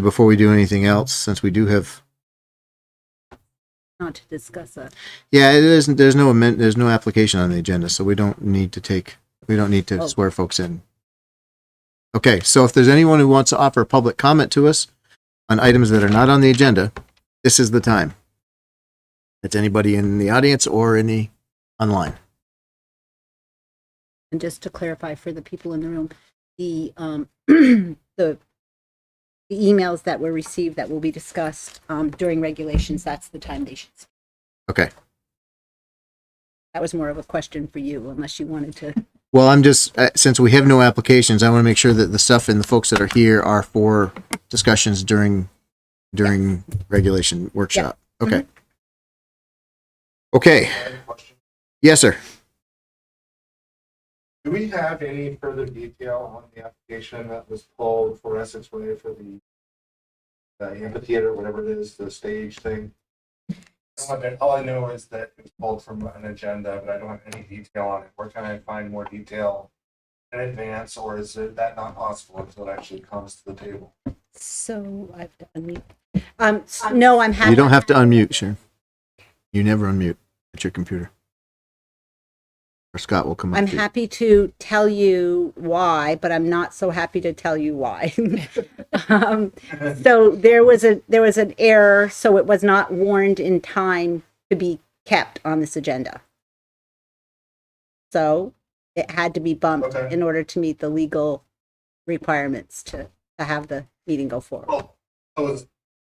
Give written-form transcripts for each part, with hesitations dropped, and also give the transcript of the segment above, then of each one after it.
before we do anything else, since we do have, Not to discuss that. yeah, it isn't. There's no application on the agenda, so we don't need to swear folks in. Okay, so if there's anyone who wants to offer a public comment to us on items that are not on the agenda, this is the time. It's anybody in the audience or any online. And just to clarify for the people in the room, the the emails that were received that will be discussed during regulations, that's the time they should speak. Okay. That was more of a question for you, unless you wanted to. Well, I'm just, since we have no applications, I want to make sure that the stuff and the folks that are here are for discussions during regulation workshop. Yeah. Okay. Okay. Yes, sir. Do we have any further detail on the application that was pulled for Essex Way for the amphitheater, whatever it is, the stage thing? All I know is that it was pulled from an agenda, but I don't have any detail on it. Where can I find more detail in advance, or is that not possible until it actually comes to the table? So I have to unmute. No, I'm happy. You don't have to unmute, Sharon. You never unmute at your computer. Or Scott will come up. I'm happy to tell you why, but I'm not so happy to tell you why. So there was an error, so it was not warned in time to be kept on this agenda. So it had to be bumped in order to meet the legal requirements to have the meeting go forward. Well, so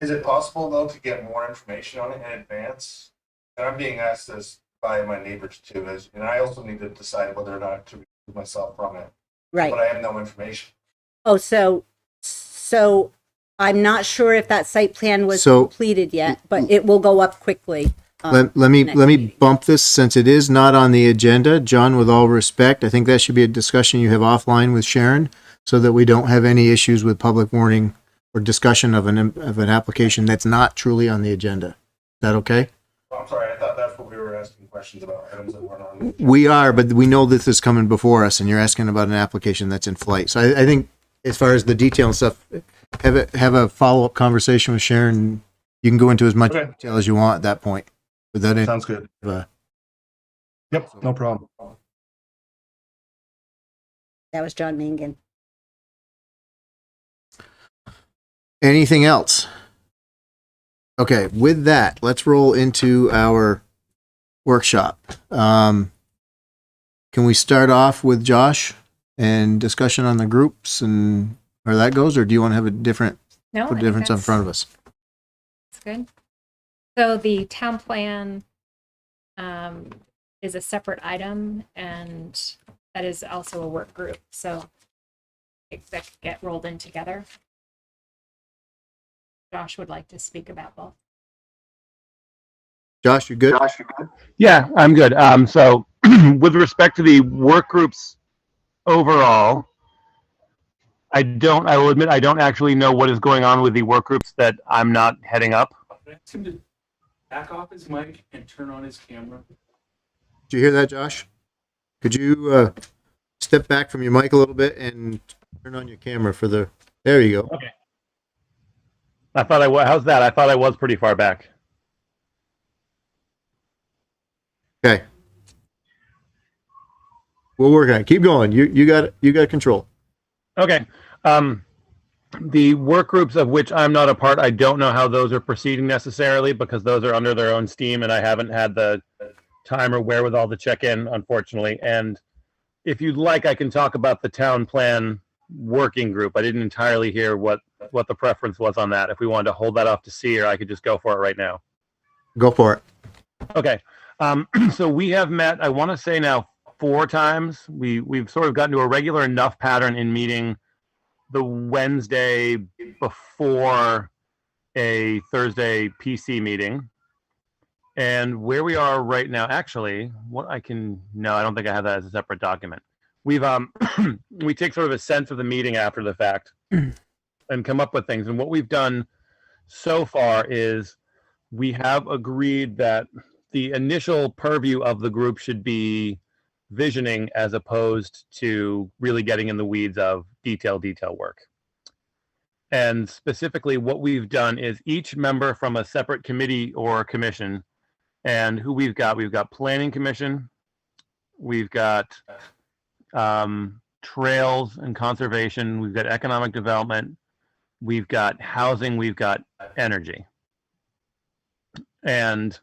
is it possible though to get more information on it in advance? And I'm being asked this by my neighbors too, and I also need to decide whether or not to remove myself from it. Right. But I have no information. Oh, so I'm not sure if that site plan was completed yet, but it will go up quickly. Let me bump this since it is not on the agenda. John, with all respect, I think that should be a discussion you have offline with Sharon so that we don't have any issues with public warning or discussion of an application that's not truly on the agenda. Is that okay? I'm sorry, I thought that's what we were asking questions about, items that weren't on. We are, but we know this is coming before us, and you're asking about an application that's in flight. So I think as far as the detail and stuff, have a follow-up conversation with Sharon. You can go into as much detail as you want at that point. Without any, sounds good. Yep, no problem. That was John Mangan. Anything else? Okay, with that, let's roll into our workshop. Can we start off with Josh and discussion on the groups and where that goes, or do you want to have a different difference in front of us? That's good. So the town plan is a separate item, and that is also a work group. So that get rolled in together. Josh would like to speak about both. Josh, you good? Yeah, I'm good. So with respect to the work groups overall, I will admit I don't actually know what is going on with the work groups that I'm not heading up. Ask him to back off his mic and turn on his camera. Did you hear that, Josh? Could you step back from your mic a little bit and turn on your camera for the... There you go. Okay. How's that? I thought I was pretty far back. Okay. We'll work on it. Keep going. You got control. Okay. The work groups of which I'm not a part, I don't know how those are proceeding necessarily because those are under their own steam and I haven't had the time or wherewithal to check in, unfortunately. And if you'd like, I can talk about the town plan working group. I didn't entirely hear what the preference was on that. If we wanted to hold that off to see, or I could just go for it right now. Go for it. Okay. So we have met, I want to say now 4 times. We've sort of gotten to a regular enough pattern in meeting the Wednesday before a Thursday PC meeting. And where we are right now, actually, no, I don't think I have that as a separate document. We've we take sort of a sense of the meeting after the fact and come up with things. And what we've done so far is we have agreed that the initial purview of the group should be visioning as opposed to really getting in the weeds of detail work. And specifically what we've done is each member from a separate committee or commission, and who we've got planning commission, we've got trails and conservation, we've got economic development, we've got housing, we've got energy. And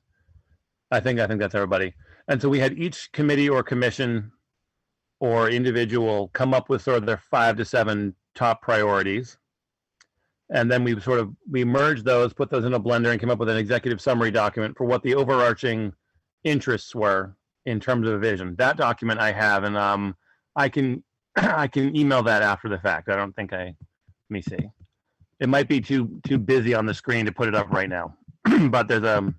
I think that's everybody. And so we had each committee or commission or individual come up with sort of their 5 to 7 top priorities. And then we merged those, put those in a blender, and came up with an executive summary document for what the overarching interests were in terms of a vision. That document I have, and I can email that after the fact. I don't think let me see. It might be too busy on the screen to put it up right now. But there's a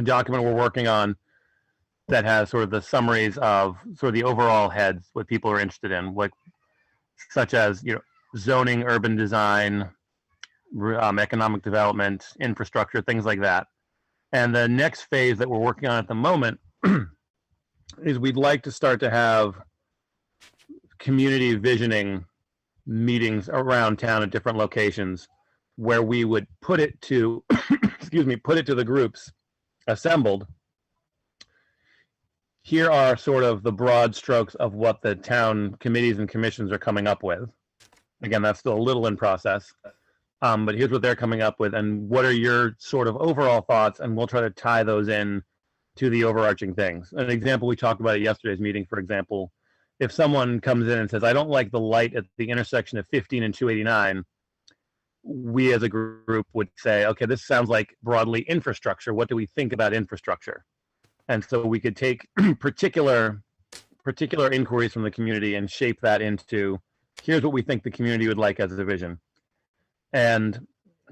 document we're working on that has sort of the summaries of sort of the overall heads, what people are interested in, like such as, you know, zoning, urban design, economic development, infrastructure, things like that. And the next phase that we're working on at the moment is we'd like to start to have community visioning meetings around town at different locations where we would put it to, put it to the groups assembled. Here are sort of the broad strokes of what the town committees and commissions are coming up with. Again, that's still a little in process. But here's what they're coming up with, and what are your sort of overall thoughts, and we'll try to tie those in to the overarching things. An example, we talked about at yesterday's meeting, for example, if someone comes in and says, I don't like the light at the intersection of 15 and 289, we as a group would say, okay, this sounds like broadly infrastructure. What do we think about infrastructure? And so we could take particular inquiries from the community and shape that into, here's what we think the community would like as a vision. And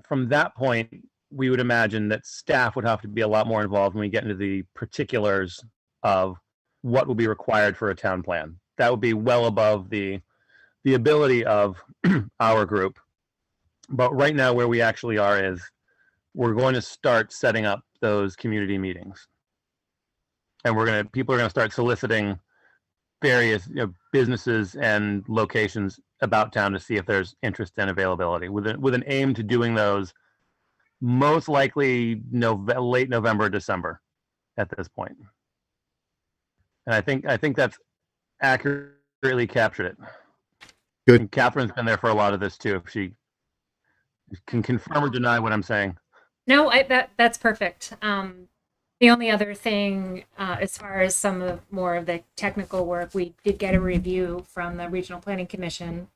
from that point, we would imagine that staff would have to be a lot more involved when we get into the particulars of what will be required for a town plan. That would be well above the ability of our group. But right now, where we actually are is we're going to start setting up those community meetings. And people are going to start soliciting various businesses and locations about town to see if there's interest and availability, with an aim to doing those most likely late November, December at this point. And I think that's accurately captured it. Good. And Catherine's been there for a lot of this too. If she can confirm or deny what I'm saying. No, that's perfect. The only other thing, as far as more of the technical work, we did get a review from the Regional Planning Commission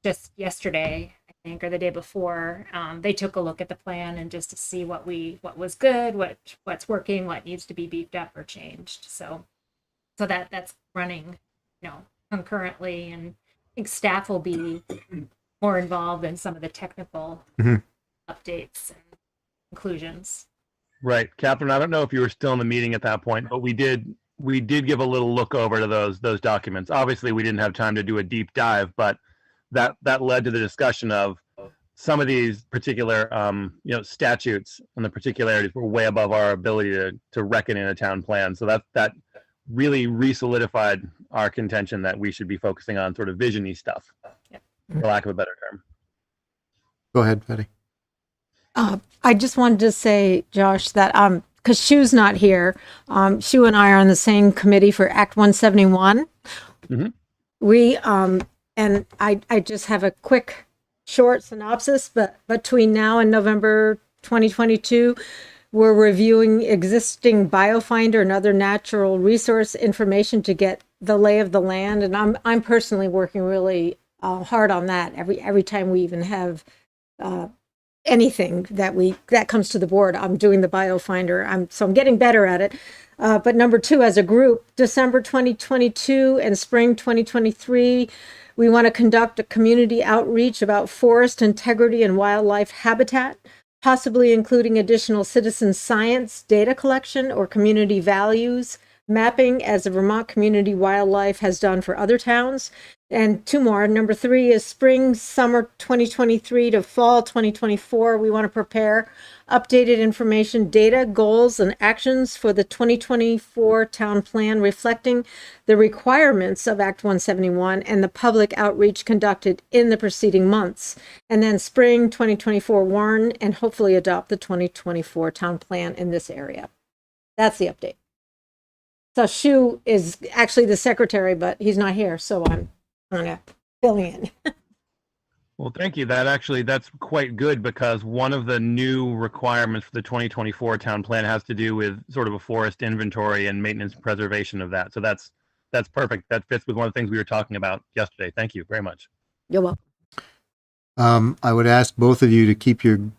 just yesterday, I think, or the day before. They took a look at the plan and just to see what was good, what's working, what needs to be beefed up or changed. So that's running, concurrently, and I think staff will be more involved in some of the technical updates and conclusions. Right. Catherine, I don't know if you were still in the meeting at that point, but we did give a little look over to those documents. Obviously, we didn't have time to do a deep dive, but that led to the discussion of some of these particular statutes, and the particularities were way above our ability to reckon in a town plan. So that really re-solidified our contention that we should be focusing on sort of vision-y stuff, for lack of a better term. Go ahead, Patty. I just wanted to say, Josh, that because Shu's not here, Shu and I are on the same committee for Act 171. Mm-hmm. We and I just have a quick, short synopsis. But between now and November 2022, we're reviewing existing BioFinder and other natural resource information to get the lay of the land, and I'm personally working really hard on that. Every time we even have anything that comes to the board, I'm doing the BioFinder. I'm getting better at it. But number two, as a group, December 2022 and spring 2023, we want to conduct a community outreach about forest integrity and wildlife habitat, possibly including additional citizen science data collection or community values mapping, as the Vermont Community Wildlife has done for other towns. And two more. Number 3 is spring, summer 2023 to fall 2024. We want to prepare updated information, data, goals, and actions for the 2024 town plan reflecting the requirements of Act 171 and the public outreach conducted in the preceding months. And then spring 2024 warn and hopefully adopt the 2024 town plan in this area. That's the update. So Shu is actually the secretary, but he's not here, so I'm kind of filling in. Well, thank you. That's quite good because one of the new requirements for the 2024 town plan has to do with sort of a forest inventory and maintenance and preservation of that. So that's perfect. That fits with one of the things we were talking about yesterday. Thank you very much. You're welcome. I would ask both of you to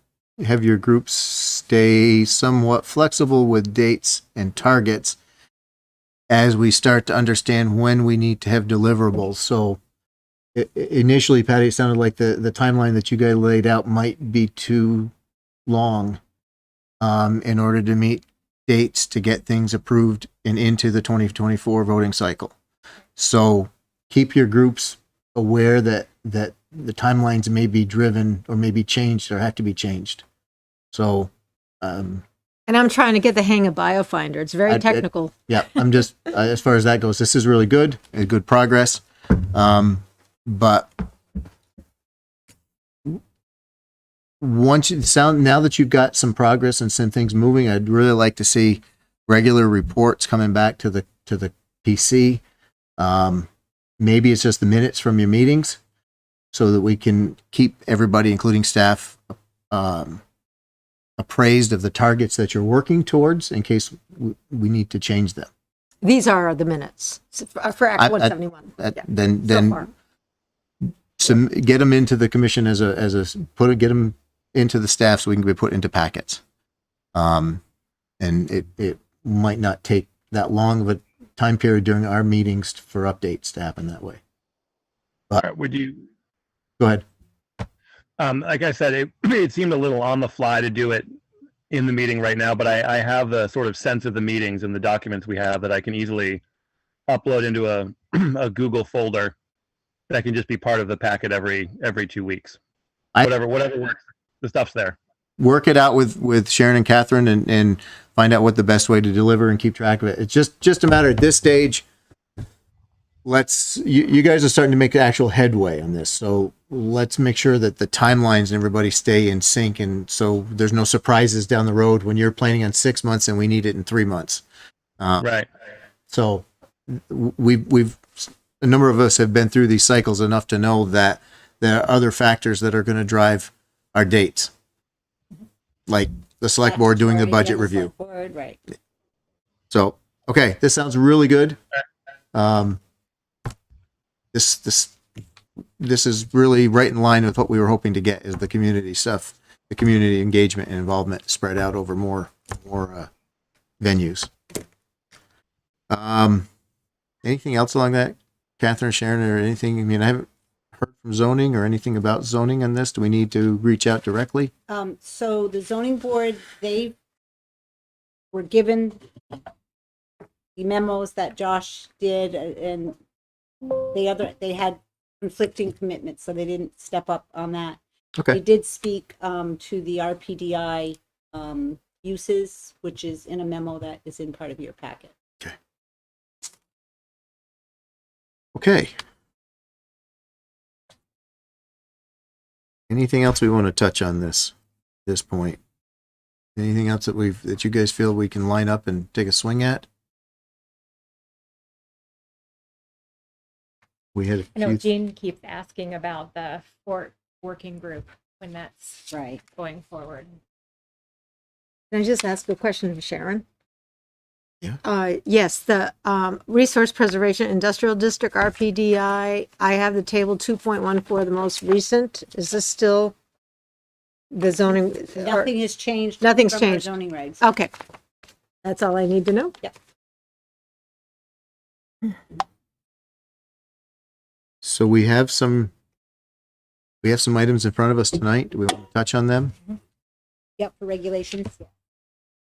have your groups stay somewhat flexible with dates and targets as we start to understand when we need to have deliverables. So initially, Patty, it sounded like the timeline that you guys laid out might be too long in order to meet dates to get things approved and into the 2024 voting cycle. So keep your groups aware that the timelines may be driven or may be changed or have to be changed. So, And I'm trying to get the hang of BioFinder. It's very technical. yeah, I'm just, as far as that goes, this is really good, good progress. But now that you've got some progress and some things moving, I'd really like to see regular reports coming back to the PC. Maybe it's just the minutes from your meetings so that we can keep everybody, including staff, appraised of the targets that you're working towards in case we need to change them. These are the minutes for Act 171. Then So far. get them into the commission get them into the staff so we can be put into packets. And it might not take that long of a time period during our meetings for updates to happen that way. But All right, would you? go ahead. Like I said, it seemed a little on the fly to do it in the meeting right now, but I have the sort of sense of the meetings and the documents we have that I can easily upload into a Google folder that can just be part of the packet every 2 weeks. Whatever works. The stuff's there. Work it out with Sharon and Catherine and find out what the best way to deliver and keep track of it. It's just a matter at this stage. You guys are starting to make actual headway on this. So let's make sure that the timelines and everybody stay in sync. And so there's no surprises down the road when you're planning on 6 months and we need it in 3 months. Right. So we've a number of us have been through these cycles enough to know that there are other factors that are going to drive our dates, like the select board doing the budget review. Board, right. So, okay, this sounds really good. This is really right in line with what we were hoping to get, is the community stuff, the community engagement and involvement spread out over more venues. Anything else along that, Catherine, Sharon, or anything? I mean, I haven't heard from zoning or anything about zoning on this. Do we need to reach out directly? So the zoning board, they were given the memos that Josh did, and they had conflicting commitments, so they didn't step up on that. Okay. They did speak to the RPDI uses, which is in a memo that is in part of your packet. Okay. Anything else we want to touch on this point? Anything else that you guys feel we can line up and take a swing at? We had I know Jean keeps asking about the Fort working group when that's Right. going forward. Can I just ask a question of Sharon? Yeah. Yes, the Resource Preservation Industrial District, RPDI, I have the table 2.14, the most recent. Is this still the zoning? Nothing has changed. Nothing's from our changed. zoning regs. Okay. That's all I need to know. Yep. So we have some items in front of us tonight. Do we want to touch on them? Yep, for regulations.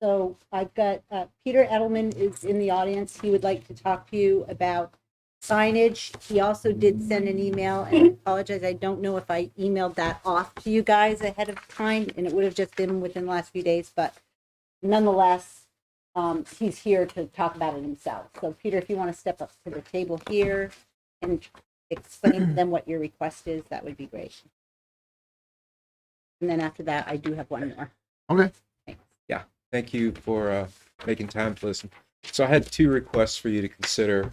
So I've got Peter Edelman is in the audience. He would like to talk to you about signage, he also did send an email, and I apologize, I don't know if I emailed that off to you guys ahead of time, and it would have just been within the last few days, but nonetheless, he's here to talk about it himself. So Peter, if you want to step up to the table here and explain to them what your request is, that would be great. And then after that, I do have one more. Okay. Thanks. Thank you for making time to listen. So I had two requests for you to consider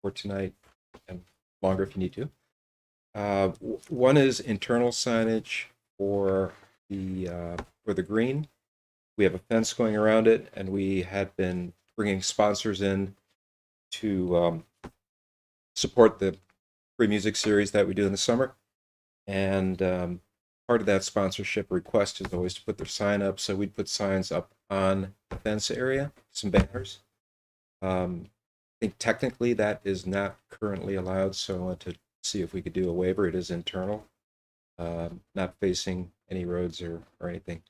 for tonight, and longer if you need to. One is internal signage for the green. We have a fence going around it, and we had been bringing sponsors in to support the free music series that we do in the summer. And part of that sponsorship request is always to put their sign up. So we'd put signs up on the fence area, some banners. I think technically that is not currently allowed, so I want to see if we could do a waiver. It is internal, not facing any roads or anything.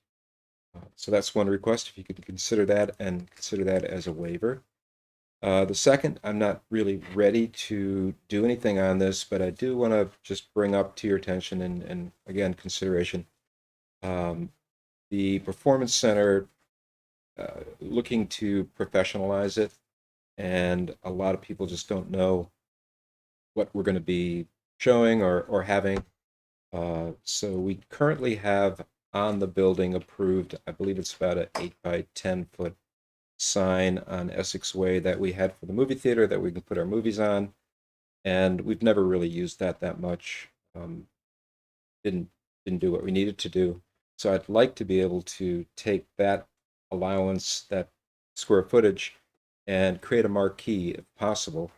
So that's one request, if you could consider that and consider that as a waiver. The second, I'm not really ready to do anything on this, but I do want to just bring up to your attention and again, consideration. The Performance Center, looking to professionalize it, and a lot of people just don't know what we're going to be showing or having. So we currently have on the building approved, I believe it's about an 8 by 10 foot sign on Essex Way that we had for the movie theater that we can put our movies on, and we've never really used that much. Didn't do what we needed to do. So I'd like to be able to take that allowance, that square footage, and create a marquee if possible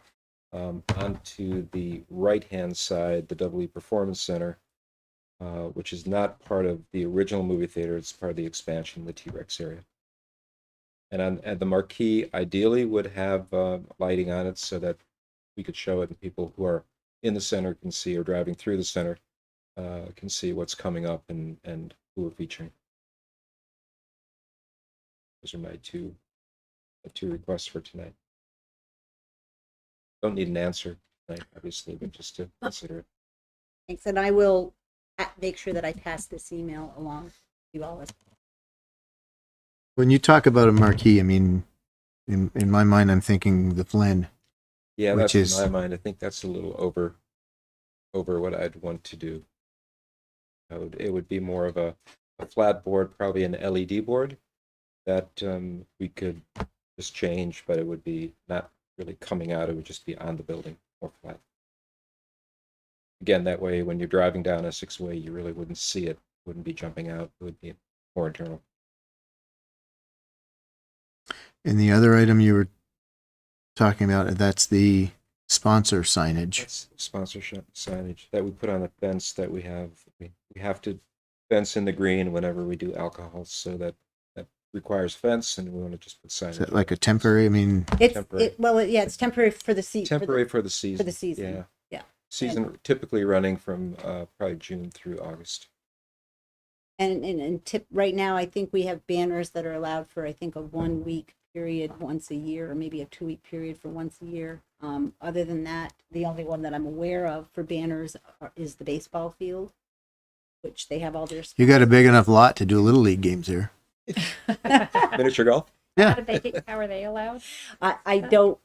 onto the right hand side, the WE Performance Center, which is not part of the original movie theater. It's part of the expansion, the T-Rex area. And the marquee ideally would have lighting on it so that we could show it and people who are in the center can see, or driving through the center can see what's coming up and who we're featuring. Those are my two requests for tonight. Don't need an answer tonight, obviously, but just to consider it. Thanks, and I will make sure that I pass this email along to you all. When you talk about a marquee, I mean, in my mind, I'm thinking the Flynn. Yeah, Which that's is- in my mind. I think that's a little over what I'd want to do. It would be more of a flat board, probably an LED board that we could just change, but it would be not really coming out. It would just be on the building or flat. Again, that way, when you're driving down Essex Way, you really wouldn't see it. Wouldn't be jumping out. It would be more internal. And the other item you were talking about, that's the sponsor signage. That's sponsorship signage that we put on the fence that we have. We have to fence in the green whenever we do alcohol, so that requires fence, and we want to just put signage. Is that like a temporary? I mean, Temporary. It's temporary for the season. Temporary for the season. For the season. Yeah. Yeah. Season typically running from probably June through August. And tip right now, I think we have banners that are allowed for, I think, a 1 week period once a year, or maybe a 2 week period for once a year. Other than that, the only one that I'm aware of for banners is the baseball field, which they have all their. you got a big enough lot to do little league games there. Miniature golf? How are they allowed? I don't.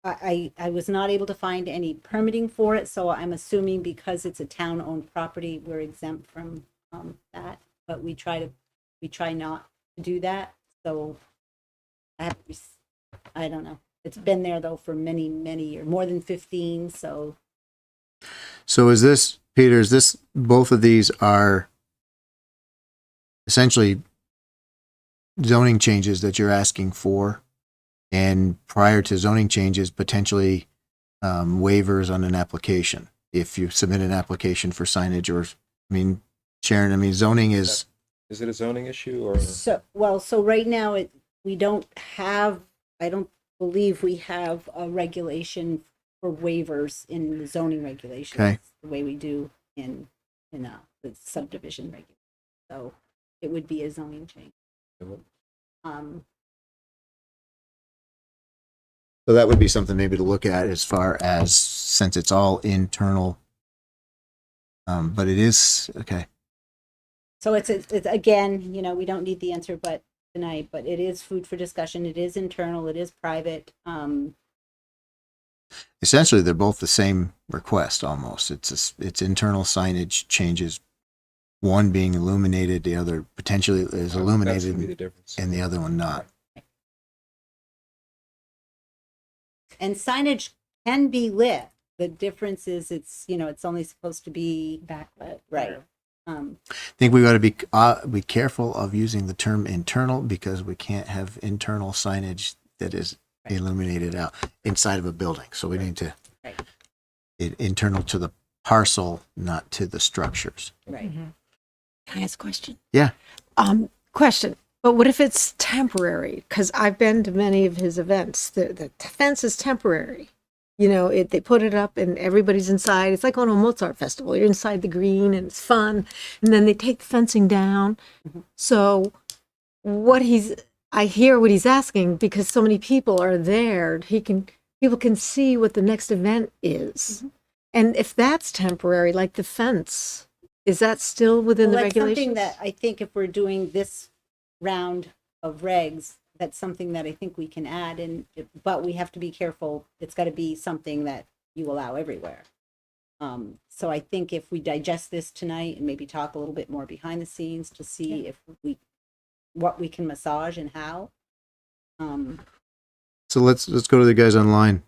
I was not able to find any permitting for it, so I'm assuming because it's a town-owned property, we're exempt from that. But we try not to do that. So I don't know. It's been there though for many years, more than 15. So is this, Peter, both of these are essentially zoning changes that you're asking for, and prior to zoning changes, potentially waivers on an application if you submit an application for signage, or, I mean, Sharon, zoning is. Is it a zoning issue or? so right now we don't have. I don't believe we have a regulation for waivers in the zoning regulations. Okay. The way we do in the subdivision regulation. So it would be a zoning change. So that would be something maybe to look at as far as, since it's all internal. But it is, okay. So it's again, you know, we don't need the answer but tonight, but it is food for discussion. It is internal. It is private. Essentially, they're both the same request almost. It's internal signage changes, one being illuminated, the other potentially is That's gonna be the illuminated, difference. and the other one not. And signage can be lit. The difference is it's, you know, it's only supposed to be Backlit. right. I think we got to be careful of using the term internal, because we can't have internal signage that is illuminated out inside of a building. So we need to Right. internal to the parcel, not to the structures. Right. Can I ask a question? Yeah. Question. But what if it's temporary? Because I've been to many of his events. The fence is temporary. You know, they put it up and everybody's inside. It's like on a Mozart festival. You're inside the green and it's fun. And then they take the fencing down. So I hear what he's asking, because so many people are there. People can see what the next event is. And if that's temporary, like the fence, is that still within Well, the that's regulations? something that I think if we're doing this round of regs, that's something that I think we can add in, but we have to be careful. It's got to be something that you allow everywhere. So I think if we digest this tonight and maybe talk a little bit more behind the scenes to see if what we can massage and how. So let's go to the guys online.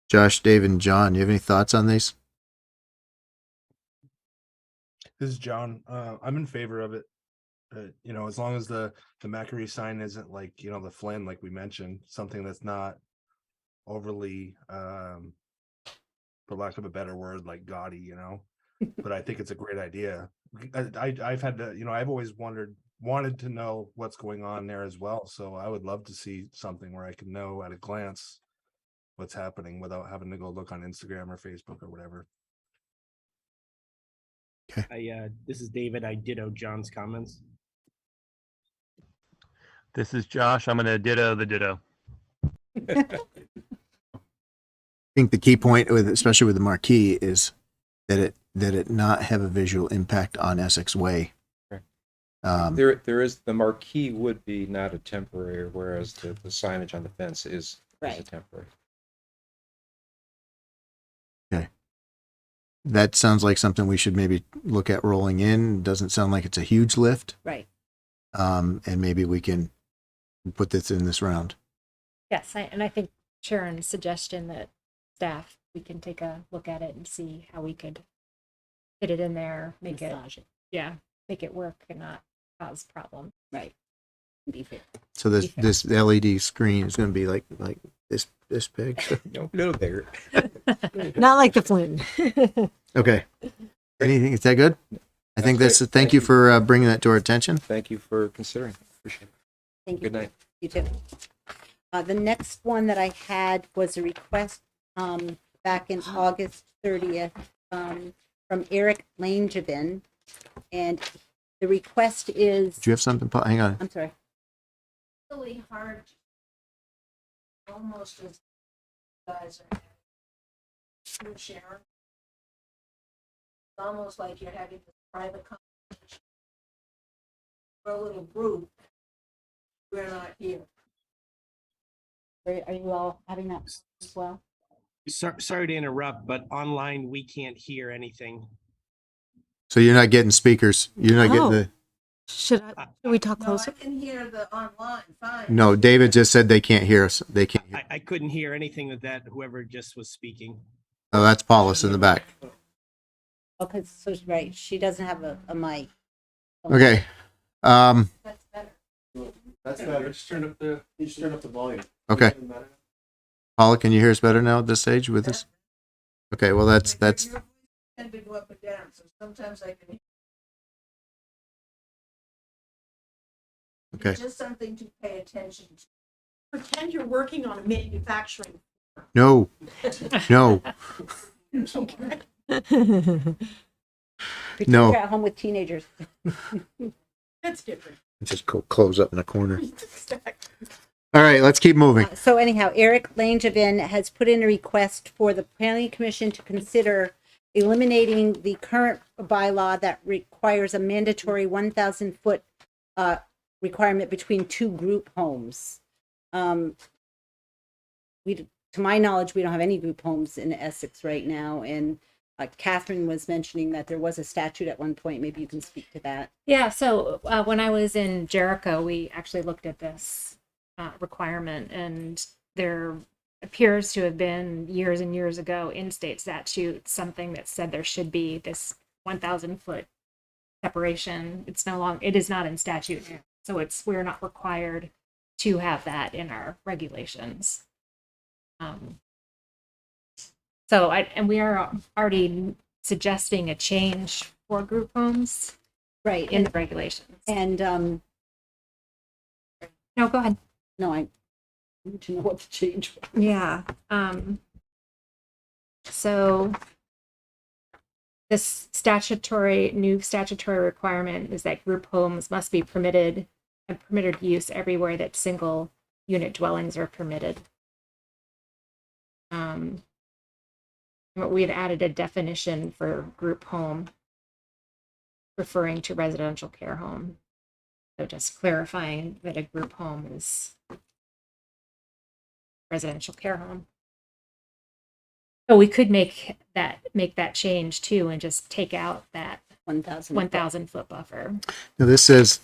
Josh, Dave, and John, do you have any thoughts on these? This is John. I'm in favor of it. You know, as long as the Macquarie sign isn't like, you know, the Flynn, like we mentioned, something that's not overly, for lack of a better word, like gaudy, you know. But I think it's a great idea. I've had to, you know, I've always wanted to know what's going on there as well. So I would love to see something where I can know at a glance what's happening without having to go look on Instagram or Facebook or whatever. This is David. I ditto John's comments. This is Josh. I'm going to ditto the ditto. I think the key point with, especially with the marquee, is that it not have a visual impact on Essex Way. Correct. There is the marquee would be not a temporary, whereas the signage on the fence is a temporary. Okay. That sounds like something we should maybe look at rolling in. Doesn't sound like it's a huge lift. Right. And maybe we can put this in this round. Yes, and I think Sharon's suggestion that staff, we can take a look at it and see how we could fit it in there, make Massage it. make it work and not cause problem. Right. Be fair. So this LED screen is going to be like this big. No, a little bigger. Not like the Flynn. Okay. Anything? Is that good? I think that's. Thank you for bringing that to our attention. Thank you for considering. Appreciate it. Thank you. Good night. You too. The next one that I had was a request back in August 30th from Eric Langevin. And the request is, Do you have something? Hang on. I'm sorry. Really hard, almost as guys are having Sharon. It's almost like you're having this private conversation for a little group. We're not here. Are you all having that as well? Sorry to interrupt, but online we can't hear anything. So you're not getting speakers. You're not getting the. Should we talk No, I closer? can hear the online, fine. No, David just said they can't hear us. They can't hear. I couldn't hear anything that whoever just was speaking. Oh, that's Paulus in the back. Okay, so right, she doesn't have a mic. Okay. That's better. That's better. Just turn up the volume. Okay. Paula, can you hear us better now at this stage with this? Okay. Well, that's. Your voice tend to go up and down, so sometimes I can hear. Okay. It's just something to pay attention to. Pretend you're working on a manufacturing. No. No. Pretend No. you're at home with teenagers. That's different. Just close up in a corner. All right, let's keep moving. So anyhow, Eric Langevin has put in a request for the planning commission to consider eliminating the current bylaw that requires a mandatory 1,000 foot requirement between two group homes. To my knowledge, we don't have any group homes in Essex right now, and Catherine was mentioning that there was a statute at one point. Maybe you can speak to that. Yeah, so when I was in Jericho, we actually looked at this requirement, and there appears to have been years and years ago in state statute something that said there should be this 1,000 foot separation. It is not in statute now, so we're not required to have that in our regulations. We are already suggesting a change for group homes, Right. in the regulations. And No, go ahead. no, I need to know what the change was. Yeah. So this new statutory requirement is that group homes must be permitted and permitted use everywhere that single unit dwellings are permitted. We had added a definition for group home referring to residential care home. So just clarifying that a group home is residential care home. So we could make that change too and just take out that 1,000 foot buffer. Now this says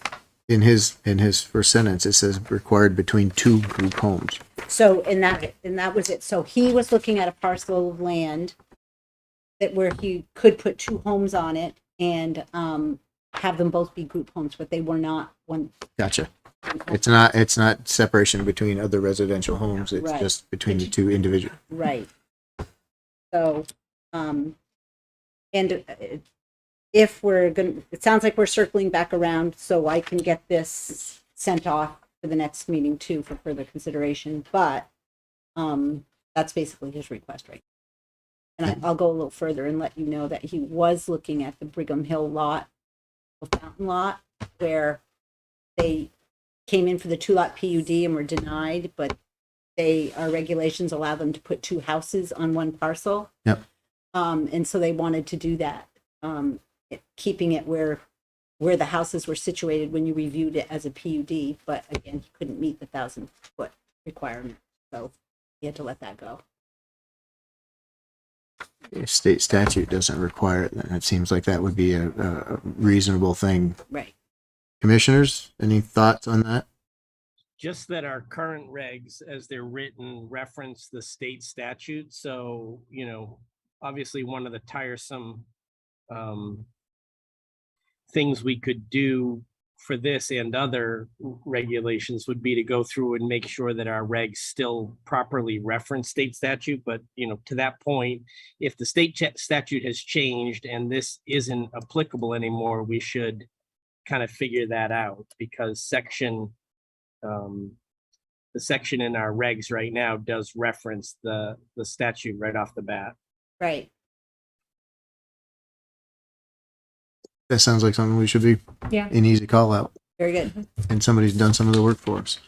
in his first sentence, it says required between two group homes. So, and that was it. So he was looking at a parcel of land where he could put two homes on it and have them both be group homes, but they were not one. Gotcha. It's not separation between other residential homes. It's Right. just between the two individual. Right. So, if it sounds like we're circling back around, so I can get this sent off for the next meeting too for further consideration. But that's basically his request, right? And I'll go a little further and let you know that he was looking at the Brigham Hill lot, the Fountain lot, where they came in for the 2-lot PUD and were denied, but our regulations allow them to put two houses on one parcel. Yep. And so they wanted to do that, keeping it where the houses were situated when you reviewed it as a PUD, but again, he couldn't meet the 1,000 foot requirement, so he had to let that go. If state statute doesn't require it, then it seems like that would be a reasonable thing. Right. Commissioners, any thoughts on that? Just that our current regs, as they're written, reference the state statute. So, obviously one of the tiresome things we could do for this and other regulations would be to go through and make sure that our regs still properly reference state statute. But, to that point, if the state statute has changed and this isn't applicable anymore, we should kind of figure that out, because the section in our regs right now does reference the statute right off the bat. Right. That sounds like something we should be an easy call out. Very good. And somebody's done some of the work for us.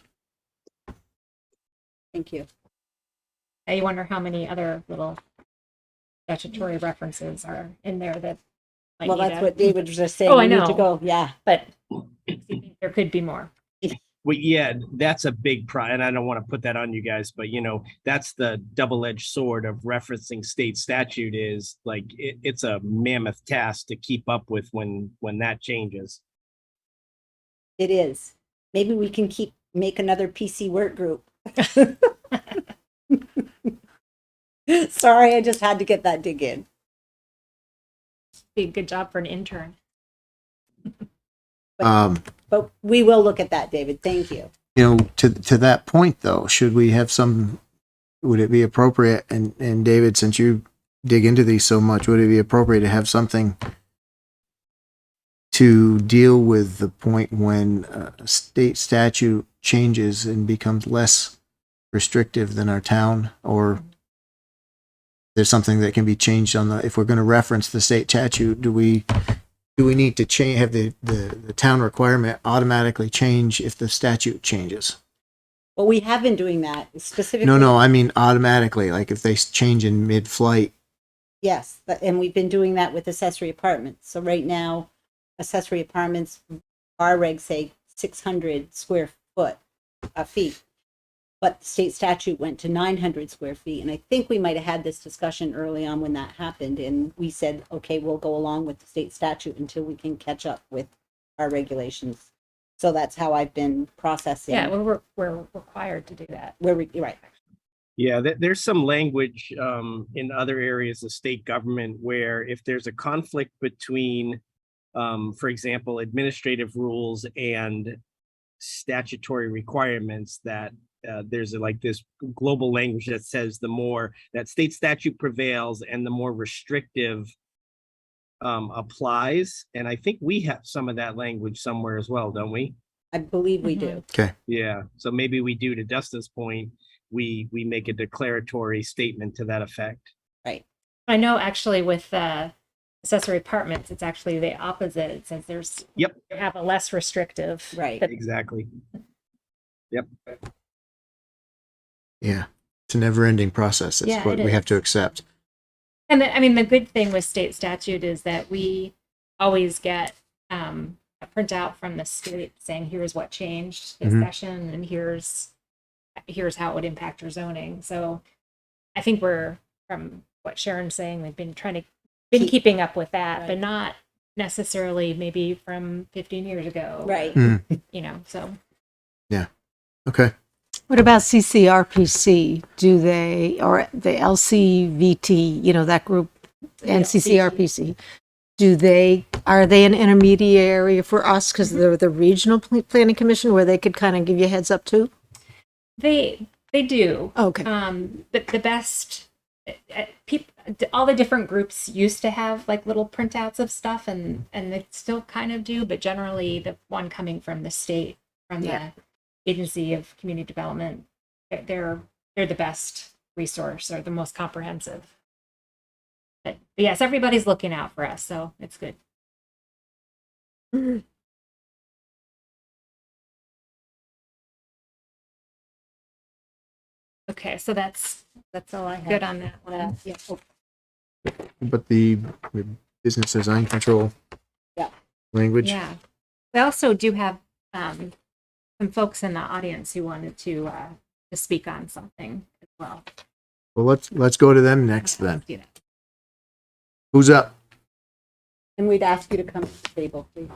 Thank you. I wonder how many other little statutory references are in there that might Well, need that's a- what David was just saying. Oh, I We need know. to go. Yeah. but there could be more. Well, yeah, that's a big and I don't want to put that on you guys, but that's the double-edged sword of referencing state statute is like it's a mammoth task to keep up with when that changes. It is. Maybe we can make another PC work group. Sorry, I just had to get that dig in. Be a good job for an intern. But we will look at that, David. Thank you. To that point though, should we have would it be appropriate, and David, since you dig into these so much, would it be appropriate to have something to deal with the point when a state statute changes and becomes less restrictive than our town, or there's something that can be changed if we're going to reference the state statute, do we need to have the town requirement automatically change if the statute changes? Well, we have been doing that specifically. No, I mean automatically, like if they change in mid-flight. Yes, and we've been doing that with accessory apartments. So right now, accessory apartments, our regs say 600 square feet. But the state statute went to 900 square feet. And I think we might have had this discussion early on when that happened. And we said, okay, we'll go along with the state statute until we can catch up with our regulations. So that's how I've been processing. Yeah, we're required to do that. Right. Yeah, there's some language in other areas of state government where if there's a conflict between, for example, administrative rules and statutory requirements, that there's like this global language that says the more that state statute prevails and the more restrictive applies. And I think we have some of that language somewhere as well, don't we? I believe we do. Okay. Yeah, so maybe we do, to Dustin's point, we make a declaratory statement to that effect. Right. I know actually with accessory apartments, it's actually the opposite. It says there's Yep. you have a less restrictive. Right. But Exactly. Yep. Yeah. It's a never-ending process. That's Yeah, what it we is. have to accept. And I mean, the good thing with state statute is that we always get a printout from the state saying, here's what changed this Mhm. session, and here's how it would impact your zoning. So I think we're, from what Sharon's saying, we've been keeping up with that, Right. but not necessarily maybe from 15 years ago. Right. So. Okay. What about CCRPC? Do they, or the LCVT, that group, and CCRPC, are they an intermediary for us because they're the regional planning commission where they could kind of give you a heads up too? They do. Okay. But the best people, all the different groups used to have like little printouts of stuff, and they still kind of do. But generally, the one coming from the state, from the Agency of Community Development, they're the best resource, or the most comprehensive. But yes, everybody's looking out for us, so it's good. Okay, so that's all I have. Good on that one. Yeah. But the business design control language. Yeah. We also do have some folks in the audience who wanted to speak on something as well. Well, let's go to them next Yeah, then. let's do that. Who's up? And we'd ask you to come to the table, please.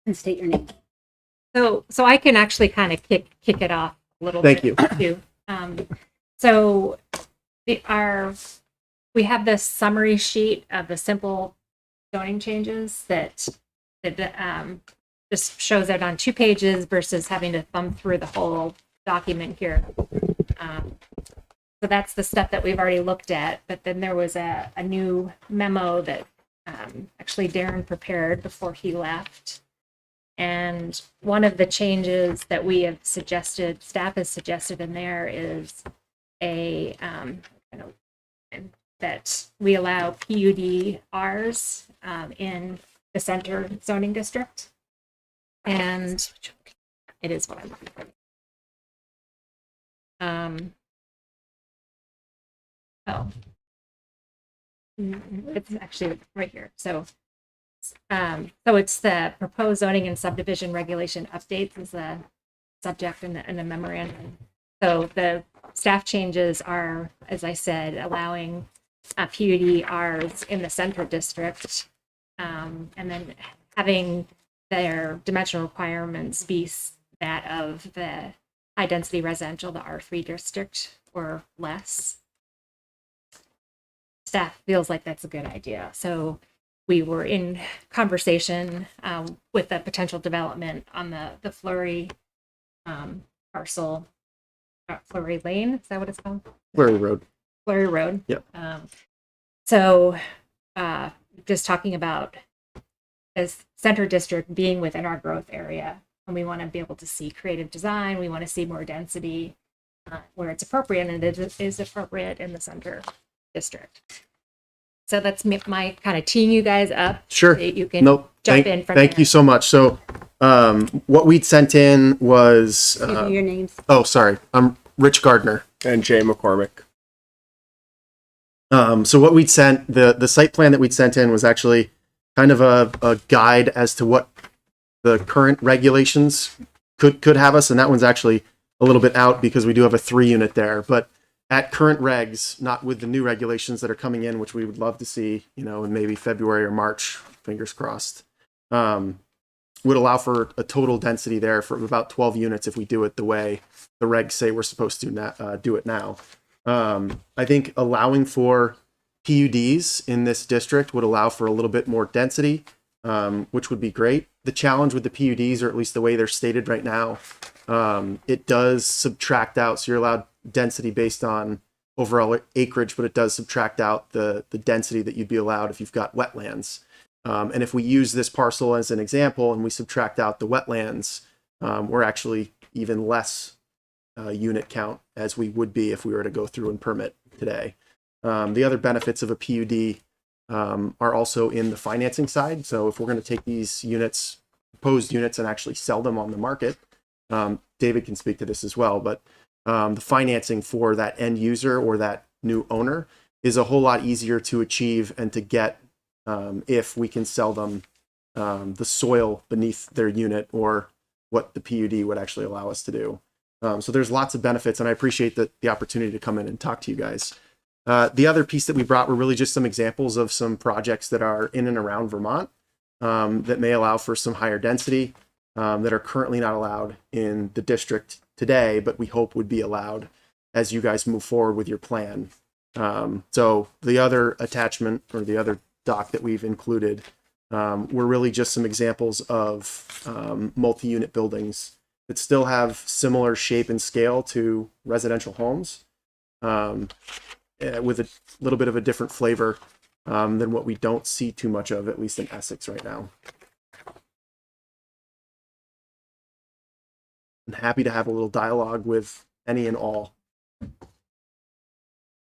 And state your name. So I can actually kind of kick it off a little Thank bit too. So we have this summary sheet of the simple zoning changes that just shows it on 2 pages versus having to thumb through the whole document here. So that's the stuff that we've already looked at. But then there was a new memo that actually Darren prepared before he left. And one of the changes that we have suggested, staff has suggested in there, is that we allow PUDRs in the center zoning district. And it is what I'm looking for. It's actually right here. So it's the proposed zoning and subdivision regulation updates is the subject in the memorandum. So the staff changes are, as I said, allowing PUDRs in the center district, and then having their dimensional requirements be that of the high density residential, the R3 district or less. Staff feels like that's a good idea. So we were in conversation with a potential development on the Fleury parcel, Fleury Lane. Is that what it's called? Fleury Road. Fleury Road. Yep. So just talking about as center district being within our growth area, and we want to be able to see creative design. We want to see more density where it's appropriate, and it is appropriate in the center district. So that's my kind of teeing you guys up. Sure. So you can Nope. jump in from Thank there. you so much. So What we'd sent in was, Give me your names. oh, sorry, I'm Rich Gardner. And Jay McCormick. So what we'd sent, the site plan that we'd sent in was actually kind of a guide as to what the current regulations could have us, and that one's actually a little bit out because we do have a 3-unit there. But at current regs, not with the new regulations that are coming in, which we would love to see, you know, in maybe February or March, fingers crossed, would allow for a total density there for about 12 units if we do it the way the regs say we're supposed to do it now. I think allowing for PUDs in this district would allow for a little bit more density, which would be great. The challenge with the PUDs, or at least the way they're stated right now, it does subtract out. So you're allowed density based on overall acreage, but it does subtract out the density that you'd be allowed if you've got wetlands. And if we use this parcel as an example and we subtract out the wetlands, we're actually even less unit count as we would be if we were to go through and permit today. The other benefits of a PUD are also in the financing side. So if we're going to take these units, proposed units, and actually sell them on the market, David can speak to this as well, but the financing for that end user or that new owner is a whole lot easier to achieve and to get if we can sell them the soil beneath their unit or what the PUD would actually allow us to do. So there's lots of benefits, and I appreciate the opportunity to come in and talk to you guys. The other piece that we brought were really just some examples of some projects that are in and around Vermont that may allow for some higher density that are currently not allowed in the district today, but we hope would be allowed as you guys move forward with your plan. So the other attachment or the other doc that we've included were really just some examples of multi-unit buildings that still have similar shape and scale to residential homes, with a little bit of a different flavor than what we don't see too much of, at least in Essex right now. I'm happy to have a little dialogue with any and all.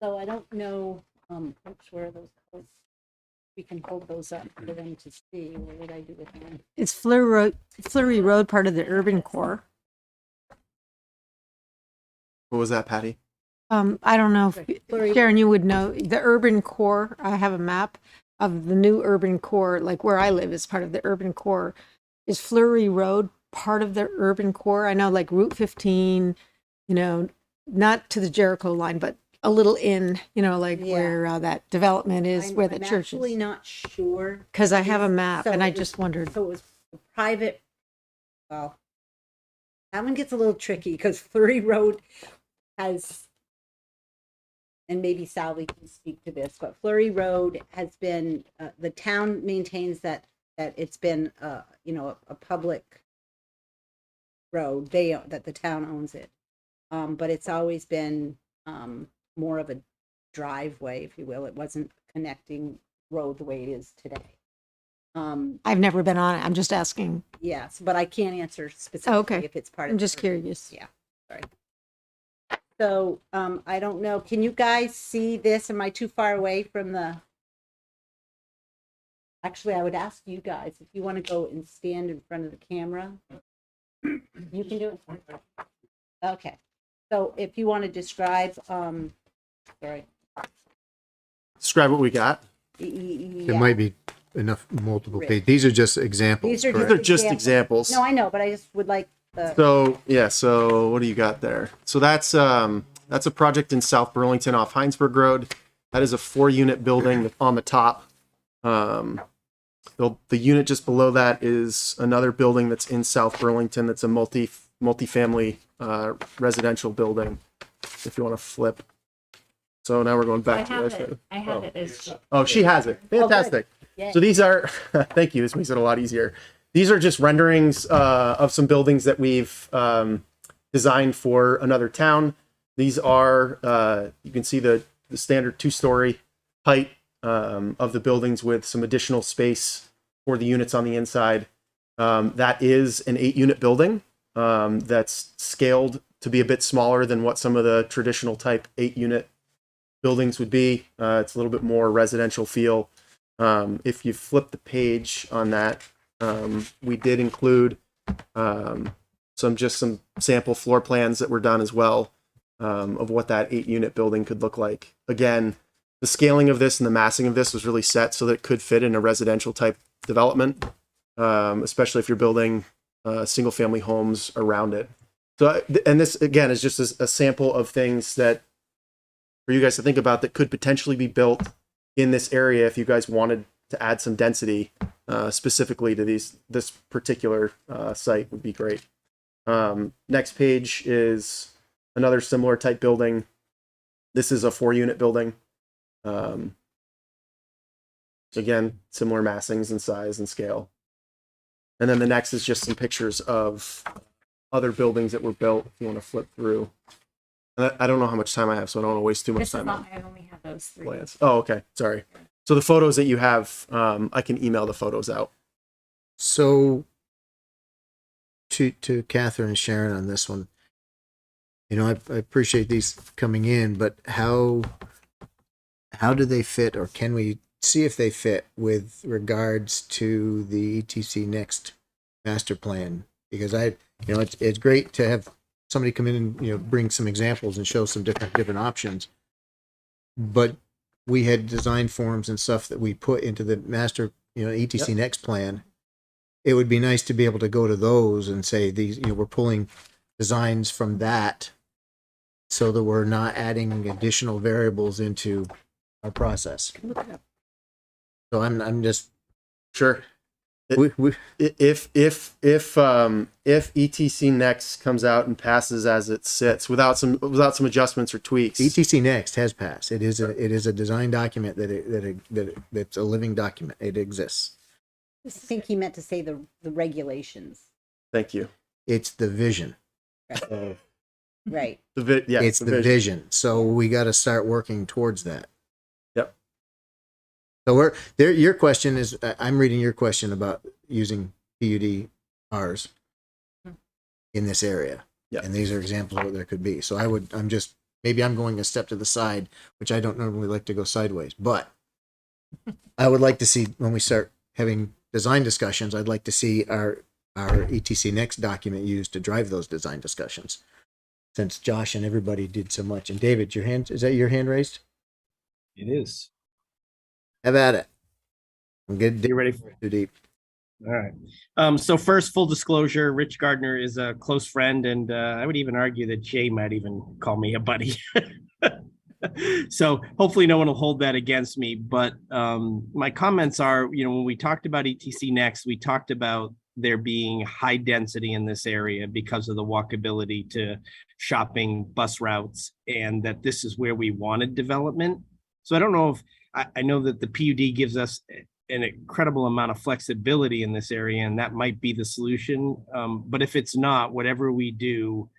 So I don't know, folks, where are those codes? We can hold those up for them to see. What did I do with them? Is Fleury Road part of the urban core? What was that, Patty? I don't know Fleury- if Sharon, you would know the urban core. I have a map of the new urban core, like where I live is part of the urban core. Is Fleury Road part of the urban core? I know like Route 15, you know, not to the Jericho line, but a little in, you know, like Yeah. where that development is, where the I'm church actually is. not sure. Because I have a map So and I it was- just wondered. So it was a private, well, that one gets a little tricky because Fleury Road has, and maybe Sally can speak to this, but Fleury Road has been, the town maintains that it's been, you know, a public road. That the town owns it. But it's always been more of a driveway, if you will. It wasn't a connecting road the way it is today. I've never been on it. I'm just asking. Yes, but I can't answer specifically Okay. if it's part of. I'm the just urban. curious. Yeah, sorry. So, I don't know, can you guys see this? Am I too far away from the? Actually, I would ask you guys, if you want to go and stand in front of the camera. You can do it. Okay, so if you want to describe, sorry. Describe what we got. There might be enough multiple pages. These are just examples. These are correct? They're just examples. No, I know, but I just would like the, So yeah, so what do you got there? So that's a project in South Burlington off Heinsberg Road. That is a 4-unit building on the top. The unit just below that is another building that's in South Burlington. That's a multi-family residential building. If you want to flip. So now we're going back to this. I have it as. Oh, she has it. Fantastic. Yay. So these are, thank you. This makes it a lot easier. These are just renderings of some buildings that we've designed for another town. These are, you can see the standard 2-story height of the buildings with some additional space for the units on the inside. That is an 8-unit building that's scaled to be a bit smaller than what some of the traditional type 8-unit buildings would be. It's a little bit more residential feel. If you flip the page on that, we did include Some sample floor plans that were done as well, of what that 8-unit building could look like. Again, the scaling of this and the massing of this was really set so that it could fit in a residential type development, especially if you're building single family homes around it. So, and this again is just a sample of things that for you guys to think about that could potentially be built in this area if you guys wanted to add some density specifically to this particular site would be great. Next page is another similar type building. This is a 4-unit building. Again, similar massings and size and scale. And then the next is just some pictures of other buildings that were built. If you want to flip through. I don't know how much time I have, so I don't want to waste too much time on I only have those 3. plans. Oh, okay. Sorry. So the photos that you have, I can email the photos out. So to Catherine and Sharon on this one, you know, I appreciate these coming in, but how do they fit, or can we see if they fit with regards to the ETC Next master plan? Because it's great to have somebody come in and, you know, bring some examples and show some different options. But we had design forms and stuff that we put into the master, you know, ETC Next plan. It would be nice to be able to go to those and say these, you know, we're pulling designs from that so that we're not adding additional variables into our process. So I'm just Sure. we If ETC Next comes out and passes as it sits without some adjustments or tweaks, ETC Next has passed. It is a design document that's a living document. It exists. I think he meant to say the regulations. thank you. It's the vision. Right. It's the vision. So we got to start working towards that. Yep. So we're there. Your question is, I'm reading your question about using PUDRs in this area. Yeah. And these are examples of what there could be. So maybe I'm going a step to the side, which I don't normally like to go sideways, but I would like to see when we start having design discussions, I'd like to see our ETC Next document used to drive those design discussions. Since Josh and everybody did so much. And David, is that your hand raised? It is. Have at it. I'm good. You ready for it? Too deep. All right. So first, full disclosure, Rich Gardner is a close friend, and I would even argue that Jay might even call me a buddy. So hopefully no one will hold that against me. But my comments are, you know, when we talked about ETC Next, we talked about there being high density in this area because of the walkability to shopping, bus routes, and that this is where we wanted development. So I don't know if I know that the PUD gives us an incredible amount of flexibility in this area, and that might be the solution. But if it's not, whatever we do,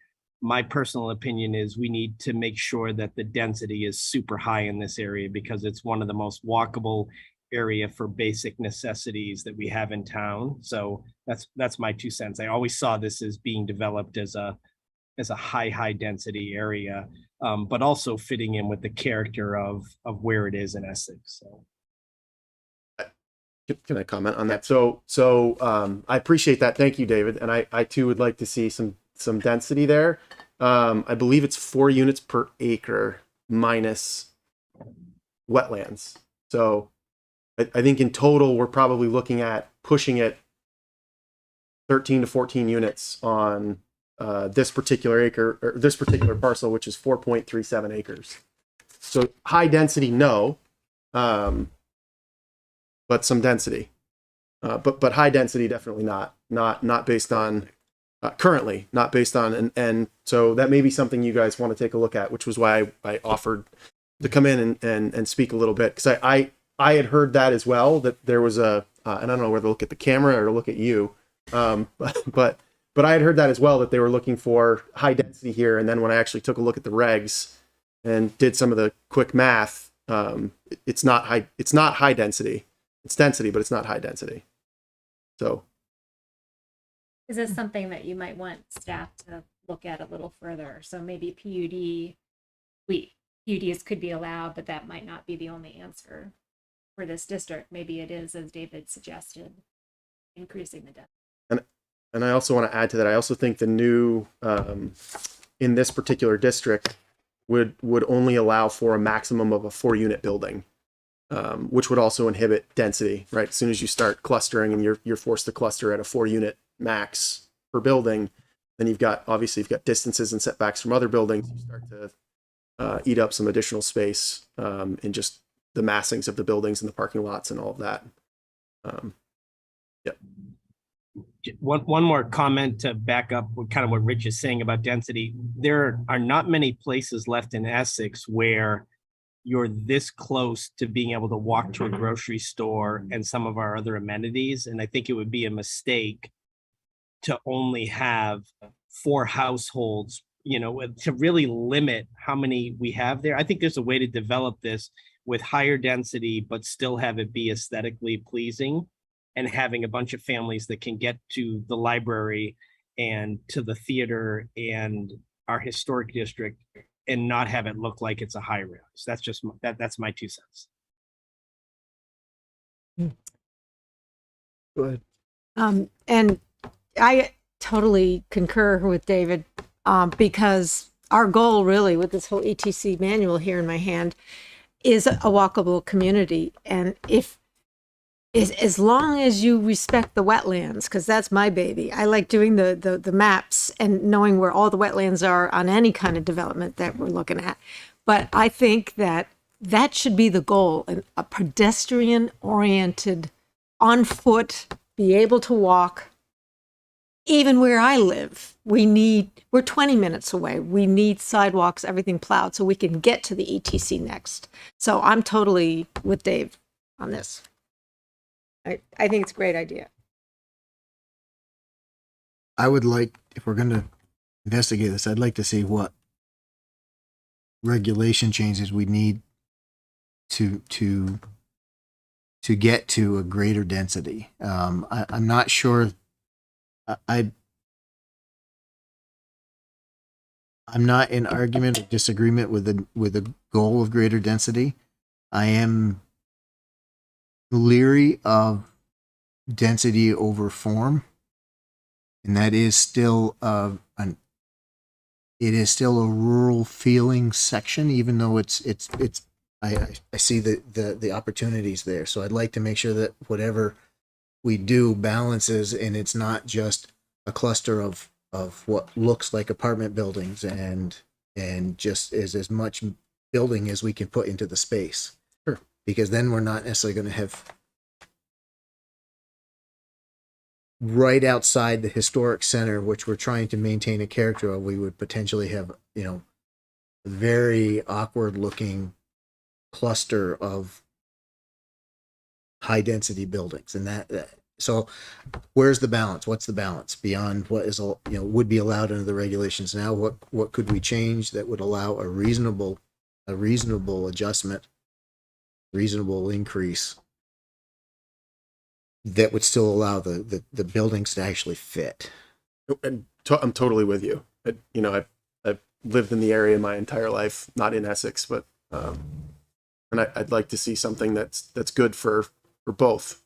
my personal opinion is we need to make sure that the density is super high in this area because it's one of the most walkable area for basic necessities that we have in town. So that's my 2 cents. I always saw this as being developed as a high density area, but also fitting in with the character of where it is in Essex. So. Can I comment on that? So I appreciate that. Thank you, David. And I too would like to see some density there. I believe it's 4 units per acre minus wetlands. So I think in total, we're probably looking at pushing it 13 to 14 units on this particular acre or this particular parcel, which is 4.37 acres. So high density, no, but some density, but high density, definitely not based on currently, not based on, and so that may be something you guys want to take a look at, which was why I offered to come in and speak a little bit, because I had heard that as well, that there was and I don't know whether to look at the camera or look at you, but I had heard that as well, that they were looking for high density here. And then when I actually took a look at the regs and did some of the quick math, it's not high density. It's density, but it's not high density. So. Is this something that you might want staff to look at a little further? So maybe PUDs could be allowed, but that might not be the only answer for this district. Maybe it is, as David suggested, increasing the density. And I also want to add to that. I also think the new, in this particular district, would only allow for a maximum of a 4-unit building, which would also inhibit density. Right, as soon as you start clustering and you're forced to cluster at a 4-unit max per building, then you've got distances and setbacks from other buildings. You start to eat up some additional space in just the massings of the buildings and the parking lots and all of that. One more comment to back up with kind of what Rich is saying about density. There are not many places left in Essex where you're this close to being able to walk to a grocery store and some of our other amenities. And I think it would be a mistake to only have 4 households, to really limit how many we have there. I think there's a way to develop this with higher density, but still have it be aesthetically pleasing, and having a bunch of families that can get to the library and to the theater and our historic district and not have it look like it's a high rise. That's just that's my 2 cents. Go ahead. And I totally concur with David, because our goal really with this whole ETC manual here in my hand is a walkable community. And as long as you respect the wetlands, because that's my baby. I like doing the maps and knowing where all the wetlands are on any kind of development that we're looking at. But I think that should be the goal, a pedestrian-oriented, on foot, be able to walk. Even where I live, we're 20 minutes away. We need sidewalks, everything plowed, so we can get to the ETC next. So I'm totally with Dave on this. I think it's a great idea. I would like, if we're going to investigate this, I'd like to see what regulation changes we need to get to a greater density. I'm not sure. I'm not in argument or disagreement with the goal of greater density. I am leery of density over form, and that is still it is still a rural feeling section, even though I see the opportunities there. So I'd like to make sure that whatever we do balances, and it's not just a cluster of what looks like apartment buildings and just is as much building as we can put into the space. Sure. Because then we're not necessarily going to have right outside the historic center, which we're trying to maintain a character of. We would potentially have, a very awkward looking cluster of high density buildings, and that so where's the balance? What's the balance beyond what is would be allowed under the regulations now? What could we change that would allow a reasonable adjustment, reasonable increase that would still allow the buildings to actually fit? And I'm totally with you. I've lived in the area my entire life, not in Essex, but and I'd like to see something that's good for both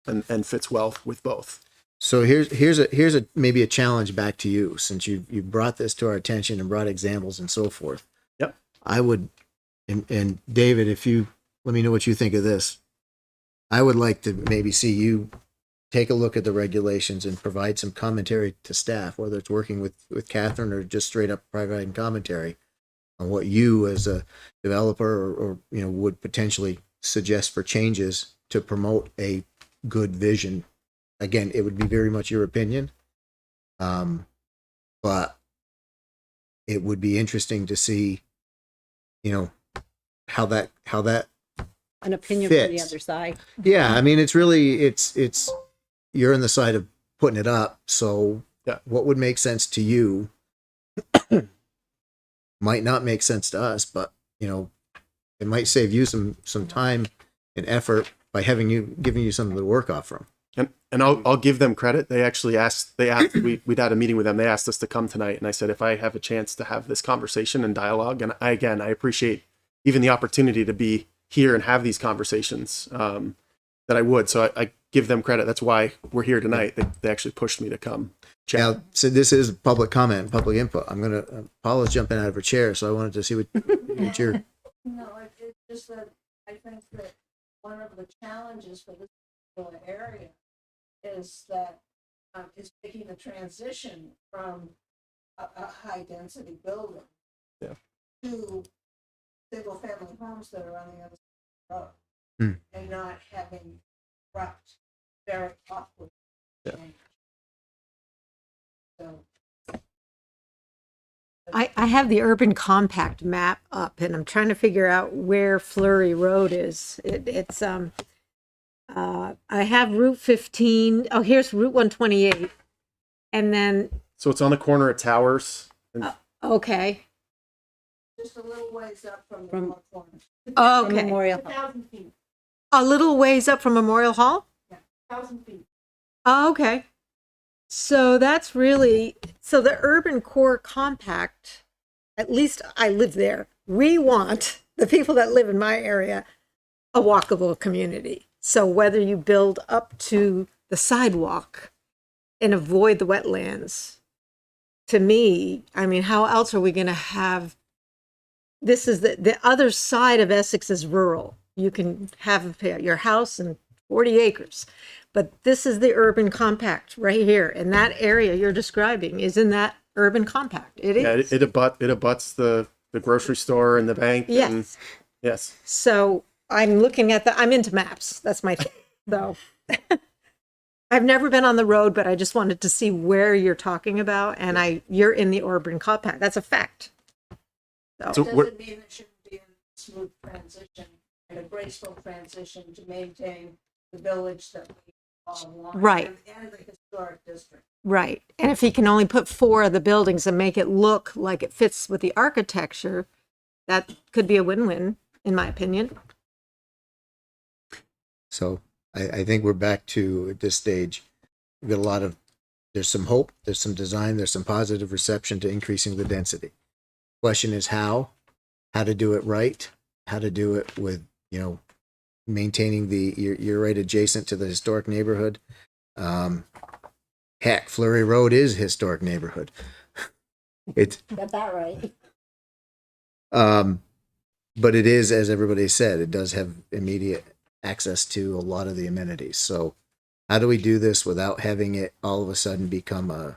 and fits well with both. So here's a maybe a challenge back to you, since you brought this to our attention and brought examples and so forth. Yep. I would, and David, if you let me know what you think of this, I would like to maybe see you take a look at the regulations and provide some commentary to staff, whether it's working with Catherine or just straight up providing commentary on what you as a developer or would potentially suggest for changes to promote a good vision. Again, it would be very much your opinion, but it would be interesting to see, how that An opinion fits. from the other side. Yeah, I mean, it's you're on the side of putting it up. So yeah, what would make sense to you might not make sense to us, but it might save you some time and effort by giving you something to work off from. And I'll give them credit. They actually asked we'd had a meeting with them. They asked us to come tonight, and I said, if I have a chance to have this conversation and dialogue, and I appreciate even the opportunity to be here and have these conversations, that I would. So I give them credit. That's why we're here tonight. They actually pushed me to come chat. Now, so this is public comment, public input. I'm gonna, Paula's jumping out of her chair, so I wanted to see what your, No, it's just that I think that one of the challenges for this particular area is that is making the transition from a high density building to single family homes that are on the other side of the road and not having abrupt, very awkward change. So I have the urban compact map up and I'm trying to figure out where Fleury Road is. It's I have Route 15. Oh, here's Route 128. And then, So it's on the corner of Towers. And okay. just a little ways up from the north corner. Okay. Memorial. 1,000 feet, A little ways up from Memorial Hall? 1,000 feet. Oh, okay. So that's really, so the urban core compact, at least I live there. We want, the people that live in my area, a walkable community. So whether you build up to the sidewalk and avoid the wetlands, to me, I mean, how else are we going to have, this is the other side of Essex is rural. You can have your house and 40 acres. But this is the urban compact right here. And that area you're describing is in that urban compact. It is. yeah, it abuts the grocery store and the bank. Yes. And, yes. So I'm looking at I'm into maps. That's my thing. So I've never been on the road, but I just wanted to see where you're talking about. And you're in the urban compact. That's a fact. So It we're- doesn't mean it shouldn't be a smooth transition and a graceful transition to maintain the village that we all want. Right. And the historic district. Right. And if he can only put 4 of the buildings and make it look like it fits with the architecture, that could be a win-win, in my opinion. so I think we're back to, at this stage, we've got there's some hope, there's some design, there's some positive reception to increasing the density. Question is how to do it right, how to do it with, maintaining you're right adjacent to the historic neighborhood. Heck, Fleury Road is a historic neighborhood. It's, Got that right. but it is, as everybody said, it does have immediate access to a lot of the amenities. So how do we do this without having it all of a sudden become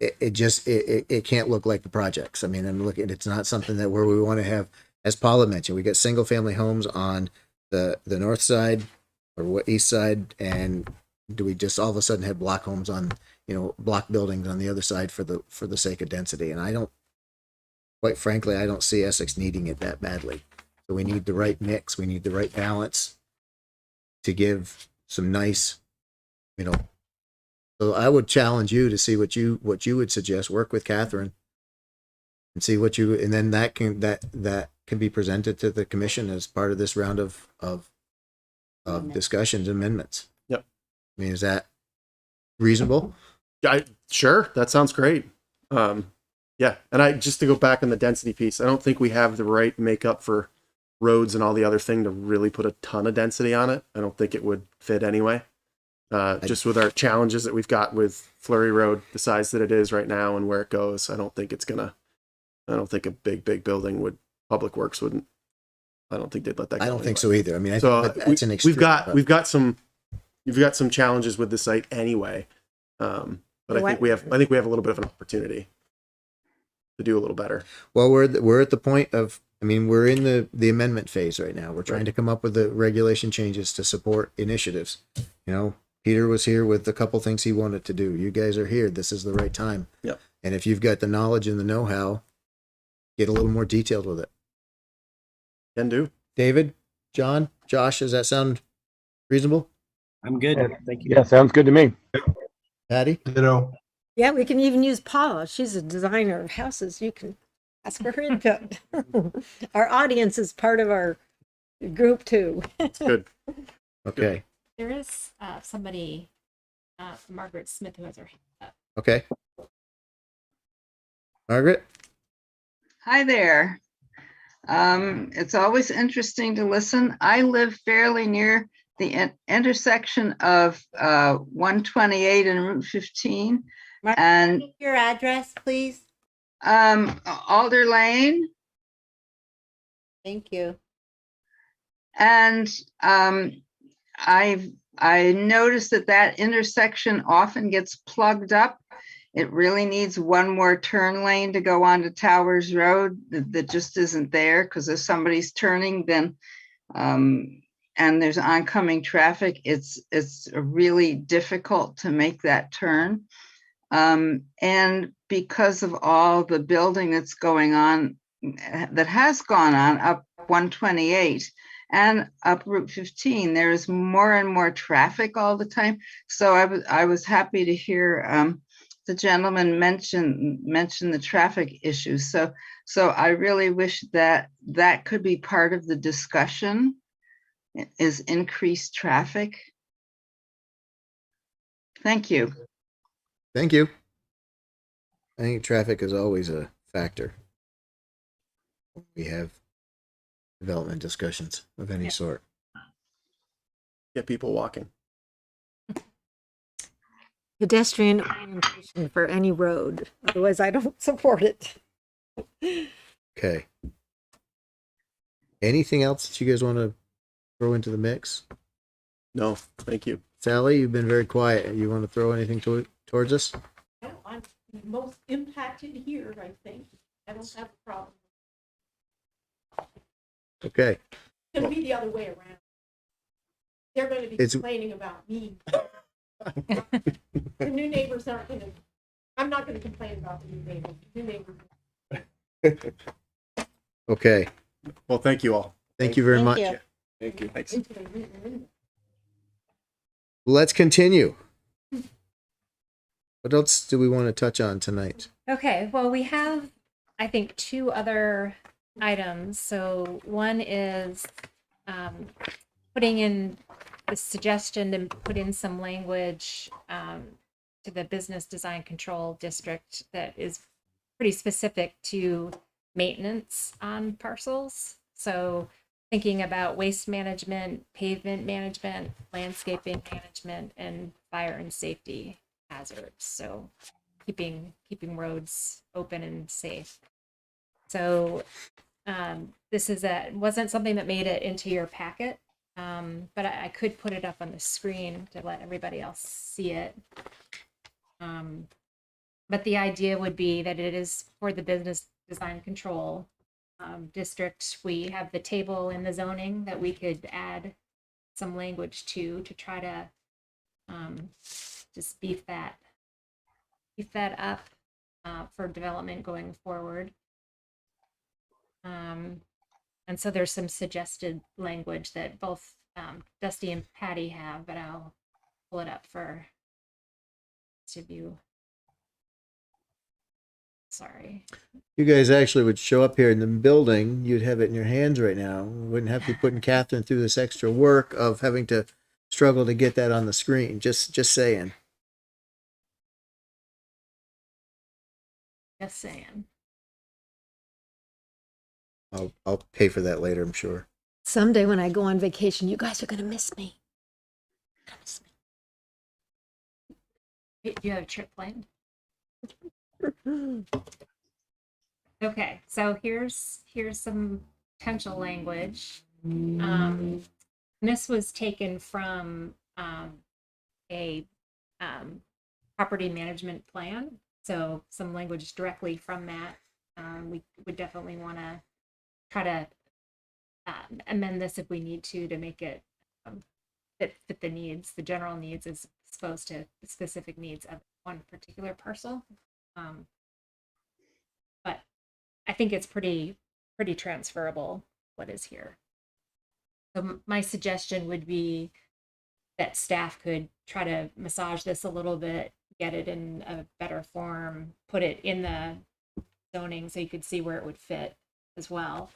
it can't look like the projects. I mean, it's not something that where we want to have, as Paula mentioned, we got single family homes on the north side or east side. And do we just all of a sudden have block homes on, block buildings on the other side for the sake of density? And quite frankly, I don't see Essex needing it that badly. So we need the right mix. We need the right balance to give some nice, so I would challenge you to see what you would suggest. Work with Catherine and see and then that can be presented to the commission as part of this round of discussions and amendments. Yep. I mean, is that reasonable? Sure. That sounds great. Yeah. And just to go back on the density piece, I don't think we have the right makeup for roads and all the other thing to really put a ton of density on it. I don't think it would fit anyway. Just with our challenges that we've got with Fleury Road, the size that it is right now and where it goes, I don't think a big building Public Works wouldn't, I don't think they'd let that go. I don't think anyway. so either. I mean, So that's an extreme. we've got some challenges with the site anyway. But I think we have a little bit of an opportunity to do a little better. Well, we're at the point of, I mean, we're in the amendment phase right now. We're trying to come up with the regulation changes to support initiatives. Peter was here with a couple things he wanted to do. You guys are here. This is the right time. Yep. And if you've got the knowledge and the know-how, get a little more detailed with it. Can do. David, John, Josh, does that sound reasonable? I'm good. Thank you. Yeah, sounds good to me. Patty? Yeah, we can even use Paula. She's a designer of houses. You can ask for her input. Our audience is part of our group too. It's good. Okay. There is somebody, Margaret Smith, who has her hand up. Okay. Margaret? Hi there. It's always interesting to listen. I live fairly near the intersection of 128 and Route 15. Martha, And your address, please. Alder Lane. Thank you. And I noticed that intersection often gets plugged up. It really needs one more turn lane to go onto Towers Road that just isn't there, because if somebody's turning, then and there's oncoming traffic, it's really difficult to make that turn. And because of all the building that's going on, that has gone on up 128 and up Route 15, there is more and more traffic all the time. So I was happy to hear the gentleman mention the traffic issues. So I really wish that could be part of the discussion, is increased traffic. Thank you. Thank you. I think traffic is always a factor. We have development discussions of any sort. Get people walking. Pedestrian orientation for any road. Otherwise, I don't support it. Okay. Anything else that you guys want to throw into the mix? No, thank you. Sally, you've been very quiet. You want to throw anything towards us? No, I'm most impacted here, I think. I don't have a problem. Okay. It's gonna be the other way around. They're gonna be complaining about me. The new neighbors aren't gonna, I'm not gonna complain about the new neighbors. The new neighbors. Okay. Well, thank you all. Thank you very Thank much. you. Thank you. Thanks. Let's continue. What else do we want to touch on tonight? Okay, well, we have, I think, two other items. So one is putting in the suggestion to put in some language to the business design control district that is pretty specific to maintenance on parcels. So thinking about waste management, pavement management, landscaping management, and fire and safety hazards. So keeping roads open and safe. So this is wasn't something that made it into your packet, but I could put it up on the screen to let everybody else see it. But the idea would be that it is for the business design control district. We have the table in the zoning that we could add some language to try to just beef that up for development going forward. And so there's some suggested language that both Dusty and Patty have, but I'll pull it up for each of you. Sorry. You guys actually would show up here in the building, you'd have it in your hands right now. We wouldn't have to be putting Catherine through this extra work of having to struggle to get that on the screen. Just saying. Just saying. I'll pay for that later, I'm sure. Someday when I go on vacation, you guys are going to miss me. Do you have a trip planned? Okay, so here's some potential language. This was taken from a property management plan, so some language directly from that. We would definitely want to try to amend this if we need to make it fit the needs, the general needs, as opposed to the specific needs of one particular parcel. But I think it's pretty transferable what is here. So my suggestion would be that staff could try to massage this a little bit, get it in a better form, put it in the zoning so you could see where it would fit as well.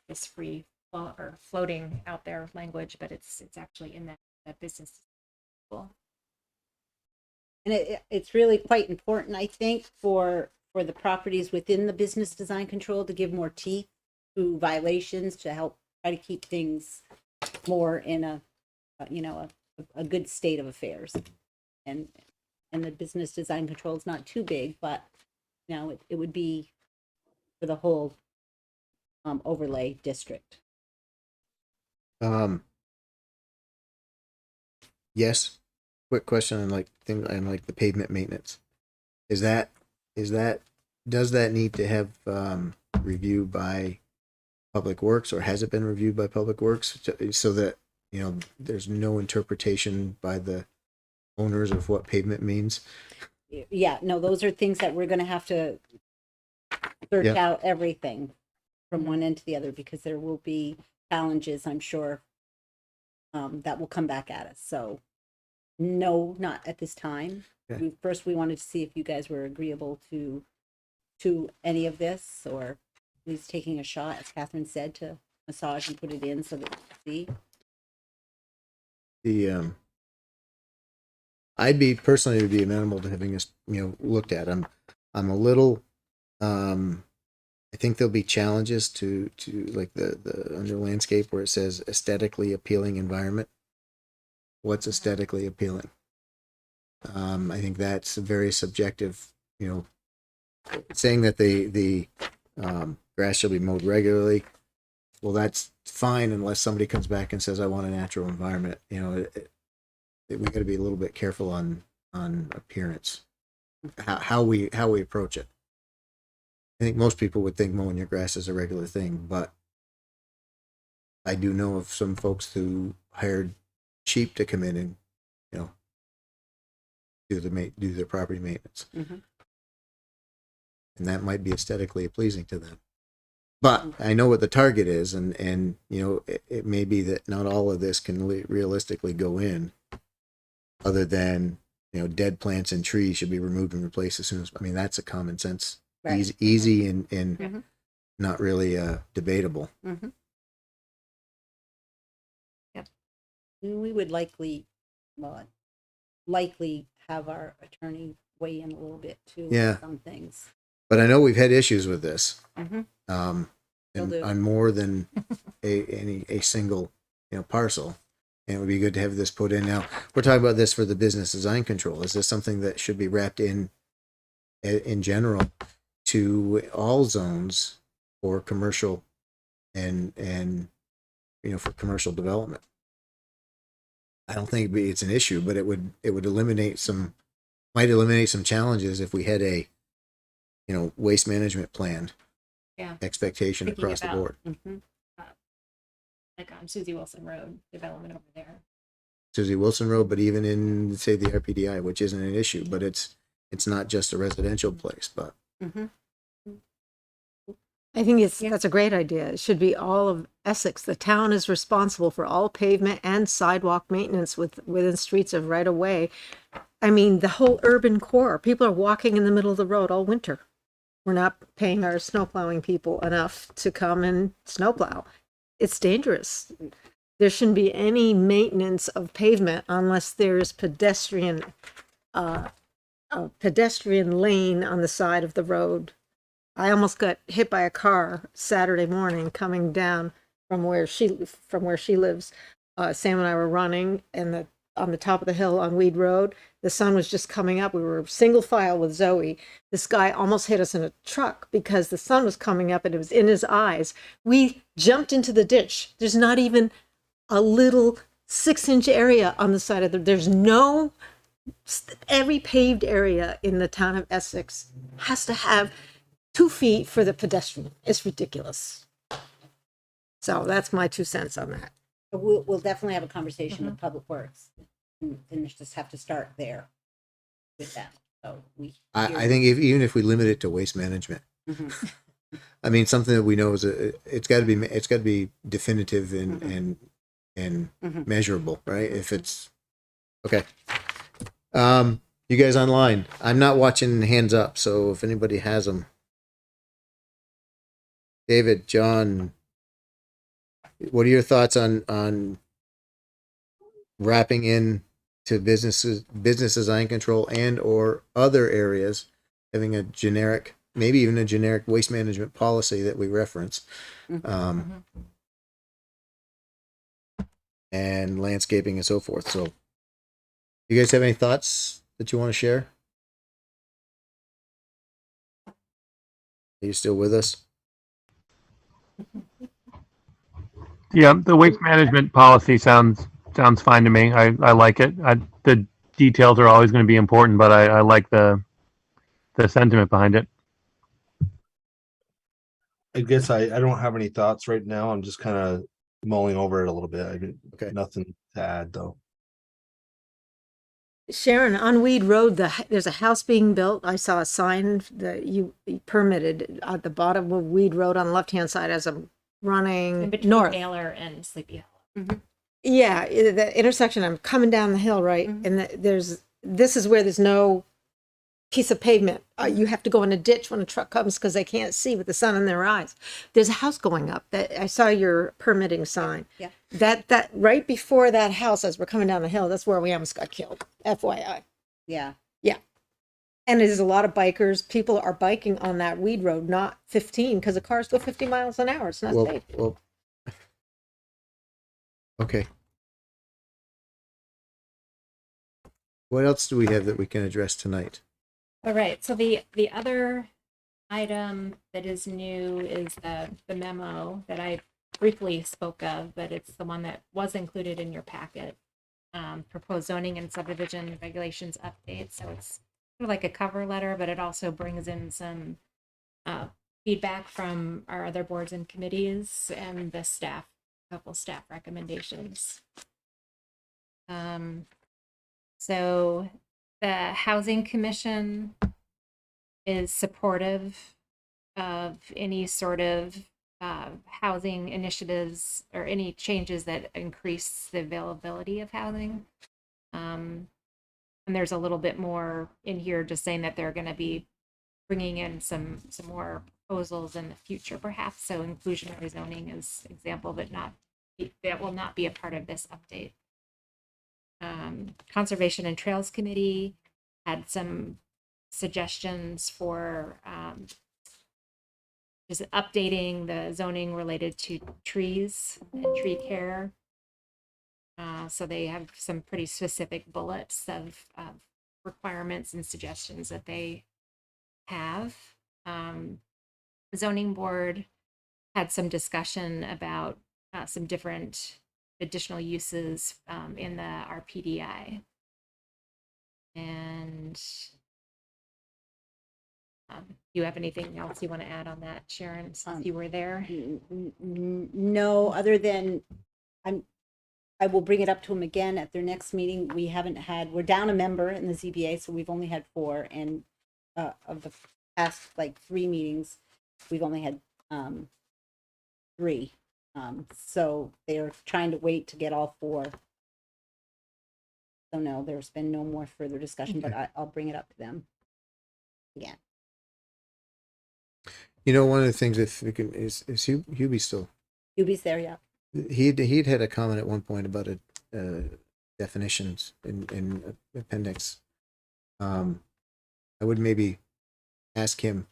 This free or floating out there language, but it's actually in that business school. And it's really quite important, I think, for the properties within the business design control to give more teeth through violations to help try to keep things more in a, a good state of affairs. And the business design control is not too big, but, it would be for the whole overlay district. Yes. Quick question on like the pavement maintenance. Does that need to have review by Public Works, or has it been reviewed by Public Works so that there's no interpretation by the owners of what pavement means? Yeah, no, those are things that we're gonna have to search out everything from one end to the other, because there will be challenges, I'm sure, that will come back at us. So no, not at this time. Okay. We wanted to see if you guys were agreeable to any of this, or at least taking a shot, as Catherine said, to massage and put it in so that we can see. I'd be personally would be amenable to having this, looked at. I'm a little, I think there'll be challenges to like the under landscape where it says aesthetically appealing environment. What's aesthetically appealing? I think that's a very subjective, saying that the grass shall be mowed regularly. Well, that's fine unless somebody comes back and says, I want a natural environment. We got to be a little bit careful on appearance, how we approach it. I think most people would think mowing your grass is a regular thing, but I do know of some folks who hired sheep to come in and, do their property maintenance. Mm-hmm. And that might be aesthetically pleasing to them. But I know what the target is, and it may be that not all of this can realistically go in, other than dead plants and trees should be removed and replaced as soon as. I mean, that's a common sense, Right. easy and Mm-hmm. not really debatable. Mm-hmm. Yep. We would likely have our attorney weigh in a little bit too. Yeah. On some things. But I know we've had issues with this, Mm-hmm. and do. on more than a single parcel. And it would be good to have this put in. Now we're talking about this for the business design control. Is this something that should be wrapped in general to all zones for commercial and for commercial development? I don't think it's an issue, but it would eliminate some challenges if we had a waste management plan expectation Thinking across the about- board. Mm-hmm. Like on Susie Wilson Road development over there. Susie Wilson Road, but even in say the RPDI, which isn't an issue, but it's not just a residential place, but Mm-hmm. I think that's a great idea. It should be all of Essex. The town is responsible for all pavement and sidewalk maintenance within streets of right of way. I mean, the whole urban core, people are walking in the middle of the road all winter. We're not paying our snowplowing people enough to come and snowplow. It's dangerous. There shouldn't be any maintenance of pavement unless there's a pedestrian lane on the side of the road. I almost got hit by a car Saturday morning coming down from where she lives. Sam and I were running, and on the top of the hill on Weed Road, the sun was just coming up. We were single file with Zoe. This guy almost hit us in a truck because the sun was coming up and it was in his eyes. We jumped into the ditch. There's not even a little 6-inch area on the side of there's no, every paved area in the town of Essex has to have 2 feet for the pedestrian. It's ridiculous. So that's my 2 cents on that. We'll definitely have a conversation with Public Works, and just have to start there with that. So I think even if we limit it to waste management, Mhm. I mean, something that we know is it's got to be definitive and Mhm. measurable, right? If it's okay. You guys online? I'm not watching hands up, so if anybody has them, David, John, what are your thoughts on wrapping in to business design control and or other areas, having a generic maybe even a generic waste management policy that we reference. Um, and landscaping and so forth. So, you guys have any thoughts that you want to share? Are you still with us? Yeah, the waste management policy sounds fine to me. I like it. The details are always going to be important, but I like the sentiment behind it. I guess I don't have any thoughts right now. I'm just kind of mulling over it a little bit. Okay. Nothing to add though. Sharon, on Weed Road, there's a house being built. I saw a sign that you permitted at the bottom of Weed Road on the left-hand side as I'm In running between north. Taylor and Sleepy Hollow. Yeah, the intersection, I'm coming down the hill, right? And this is where there's no piece of pavement. You have to go in a ditch when a truck comes because they can't see with the sun in their eyes. There's a house going up that I saw your permitting sign. Yeah. That right before that house, as we're coming down the hill, that's where we almost got killed. FYI. Yeah. Yeah. And there's a lot of bikers. People are biking on that Weed Road, not 15, because the cars go 50 miles an hour. It's not safe. Well, okay. What else do we have that we can address tonight? All right, so the other item that is new is the memo that I briefly spoke of, but it's the one that was included in your packet. Proposed zoning and subdivision regulations update. So it's sort of like a cover letter, but it also brings in some feedback from our other boards and committees and the staff, a couple staff recommendations. So the Housing Commission is supportive of any sort of housing initiatives or any changes that increase the availability of housing. And there's a little bit more in here just saying that they're going to be bringing in some more proposals in the future, perhaps. So inclusionary zoning is example, but that will not be a part of this update. Conservation and Trails Committee had some suggestions for just updating the zoning related to trees and tree care. So they have some pretty specific bullets of requirements and suggestions that they have. The zoning board had some discussion about some different additional uses in the RPDI. And do you have anything else you want to add on that, Sharon, since you were there? No, other than I will bring it up to them again at their next meeting. We're down a member in the ZBA, so we've only had 4, and of the past like 3 meetings, we've only had 3. So they're trying to wait to get all 4. So no, there's been no more further discussion, but I'll bring it up to them again. You know, one of the things, if we can, is Hubie still? Hubie's there, yeah. He'd had a comment at one point about definitions in appendix. I would maybe ask him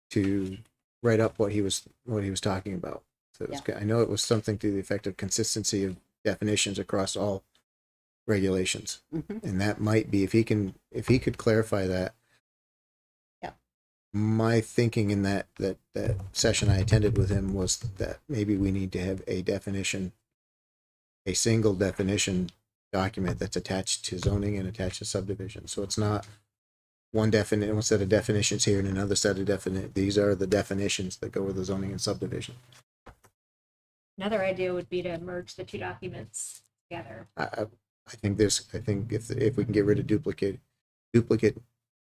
to write up what he was talking about. So I know it was something to the effect of consistency of definitions across all regulations, and that might be if he could clarify that. My thinking in that session I attended with him was that maybe we need to have a single definition document that's attached to zoning and attached to subdivision. So it's not one set of definitions here and another set of these are the definitions that go with the zoning and subdivision. Another idea would be to merge the 2 documents together. I think if we can get rid of duplicateness,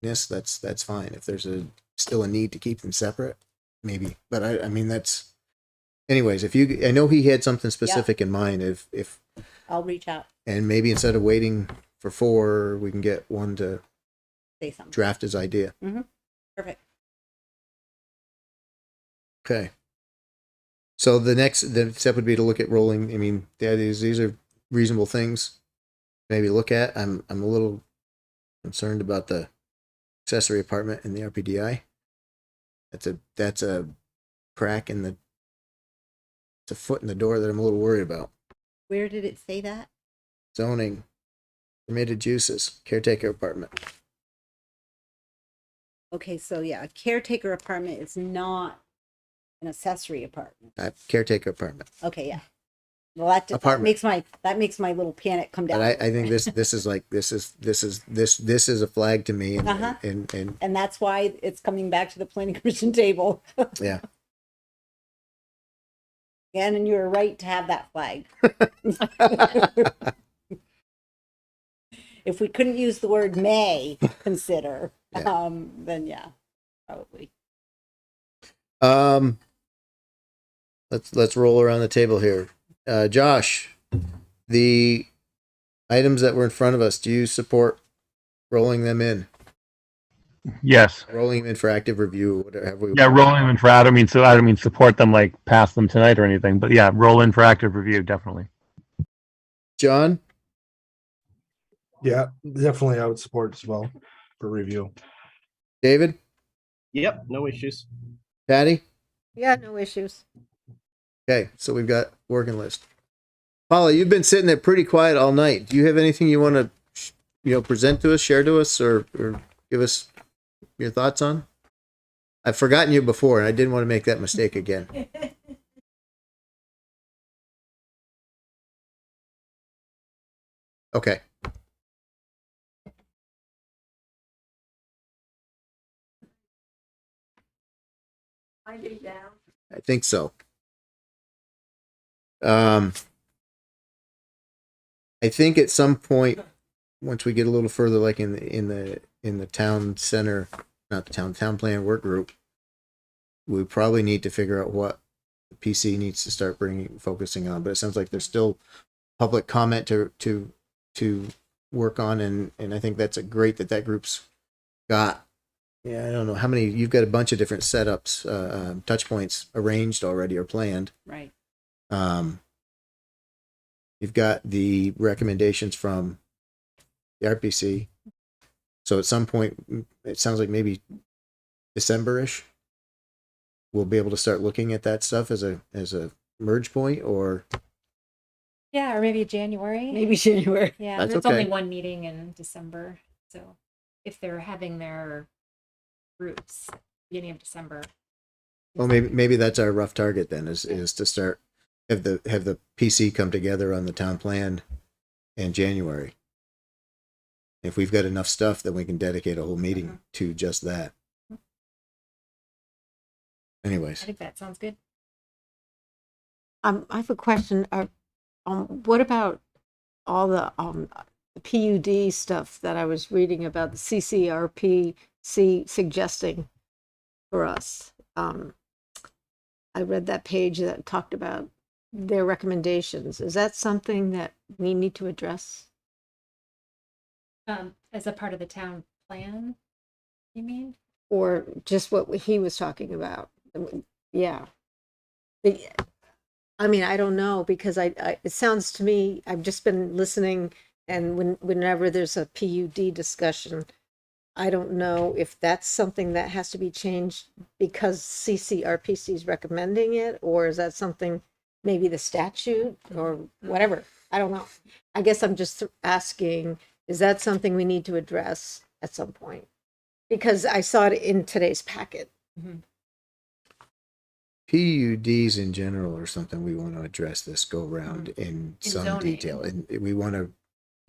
that's fine. If there's still a need to keep them separate, maybe. But I mean that's. Anyways, I know he had something specific in mind. If I'll reach out and maybe instead of waiting for 4, we can get one to say something. Draft his idea. Perfect. Okay. So the step would be to look at rolling. I mean, these are reasonable things. Maybe look at. I'm a little concerned about the accessory apartment in the RPDI. That's a crack in the, it's a foot in the door that I'm a little worried about. Where did it say that? Zoning, permitted uses, caretaker apartment. Okay, so yeah, a caretaker apartment is not an accessory apartment. Caretaker apartment. Okay, yeah. Well, that Apartment. that makes my little panic come down. But I think this is like this is a flag to me, and Uh-huh. and And that's why it's coming back to the planning commission table. yeah. And you're right to have that flag. If we couldn't use the word may consider, Yeah. then yeah, probably. Let's roll around the table here. Josh, the items that were in front of us, do you support rolling them in? Yes. Rolling them in for active review, whatever. Yeah, rolling them in for, I don't mean support them like pass them tonight or anything, but yeah, roll in for active review, definitely. John, Yeah, definitely I would support as well for review. David, Yep, no issues. Patty. Yeah, no issues. Okay, so we've got working list. Paula, you've been sitting there pretty quiet all night. Do you have anything you want to, present to us, share to us, or give us your thoughts on? I've forgotten you before, and I didn't want to make that mistake again. Okay. Finding down. I think so. I think at some point, once we get a little further, like in the town center, not the town plan work group, we probably need to figure out what the PC needs to start focusing on. But it sounds like there's still public comment to work on, and I think that's great that group's got. Yeah, I don't know how many. You've got a bunch of different setups, touch points arranged already or planned. Right. You've got the recommendations from the RPC. So at some point, it sounds like maybe December-ish, we'll be able to start looking at that stuff as a merge point, or Yeah, or maybe January. Maybe January. Yeah, That's there's okay. only one meeting in December. So if they're having their groups beginning of December. well, maybe that's our rough target then, is to start have the PC come together on the town plan in January. If we've got enough stuff, then we can dedicate a whole meeting to just that. Anyways, I think that sounds good. I have a question. What about all the PUD stuff that I was reading about the CCRPC suggesting for us? I read that page that talked about their recommendations. Is that something that we need to address? As a part of the town plan, you mean? Or just what he was talking about? Yeah. I mean, I don't know, because it sounds to me, I've just been listening, and whenever there's a PUD discussion, I don't know if that's something that has to be changed because CCRPC is recommending it, or is that something, maybe the statute or whatever? I don't know. I guess I'm just asking, is that something we need to address at some point? Because I saw it in today's packet. PUDs in general are something we want to address this go round in some zoning. detail, and we want to.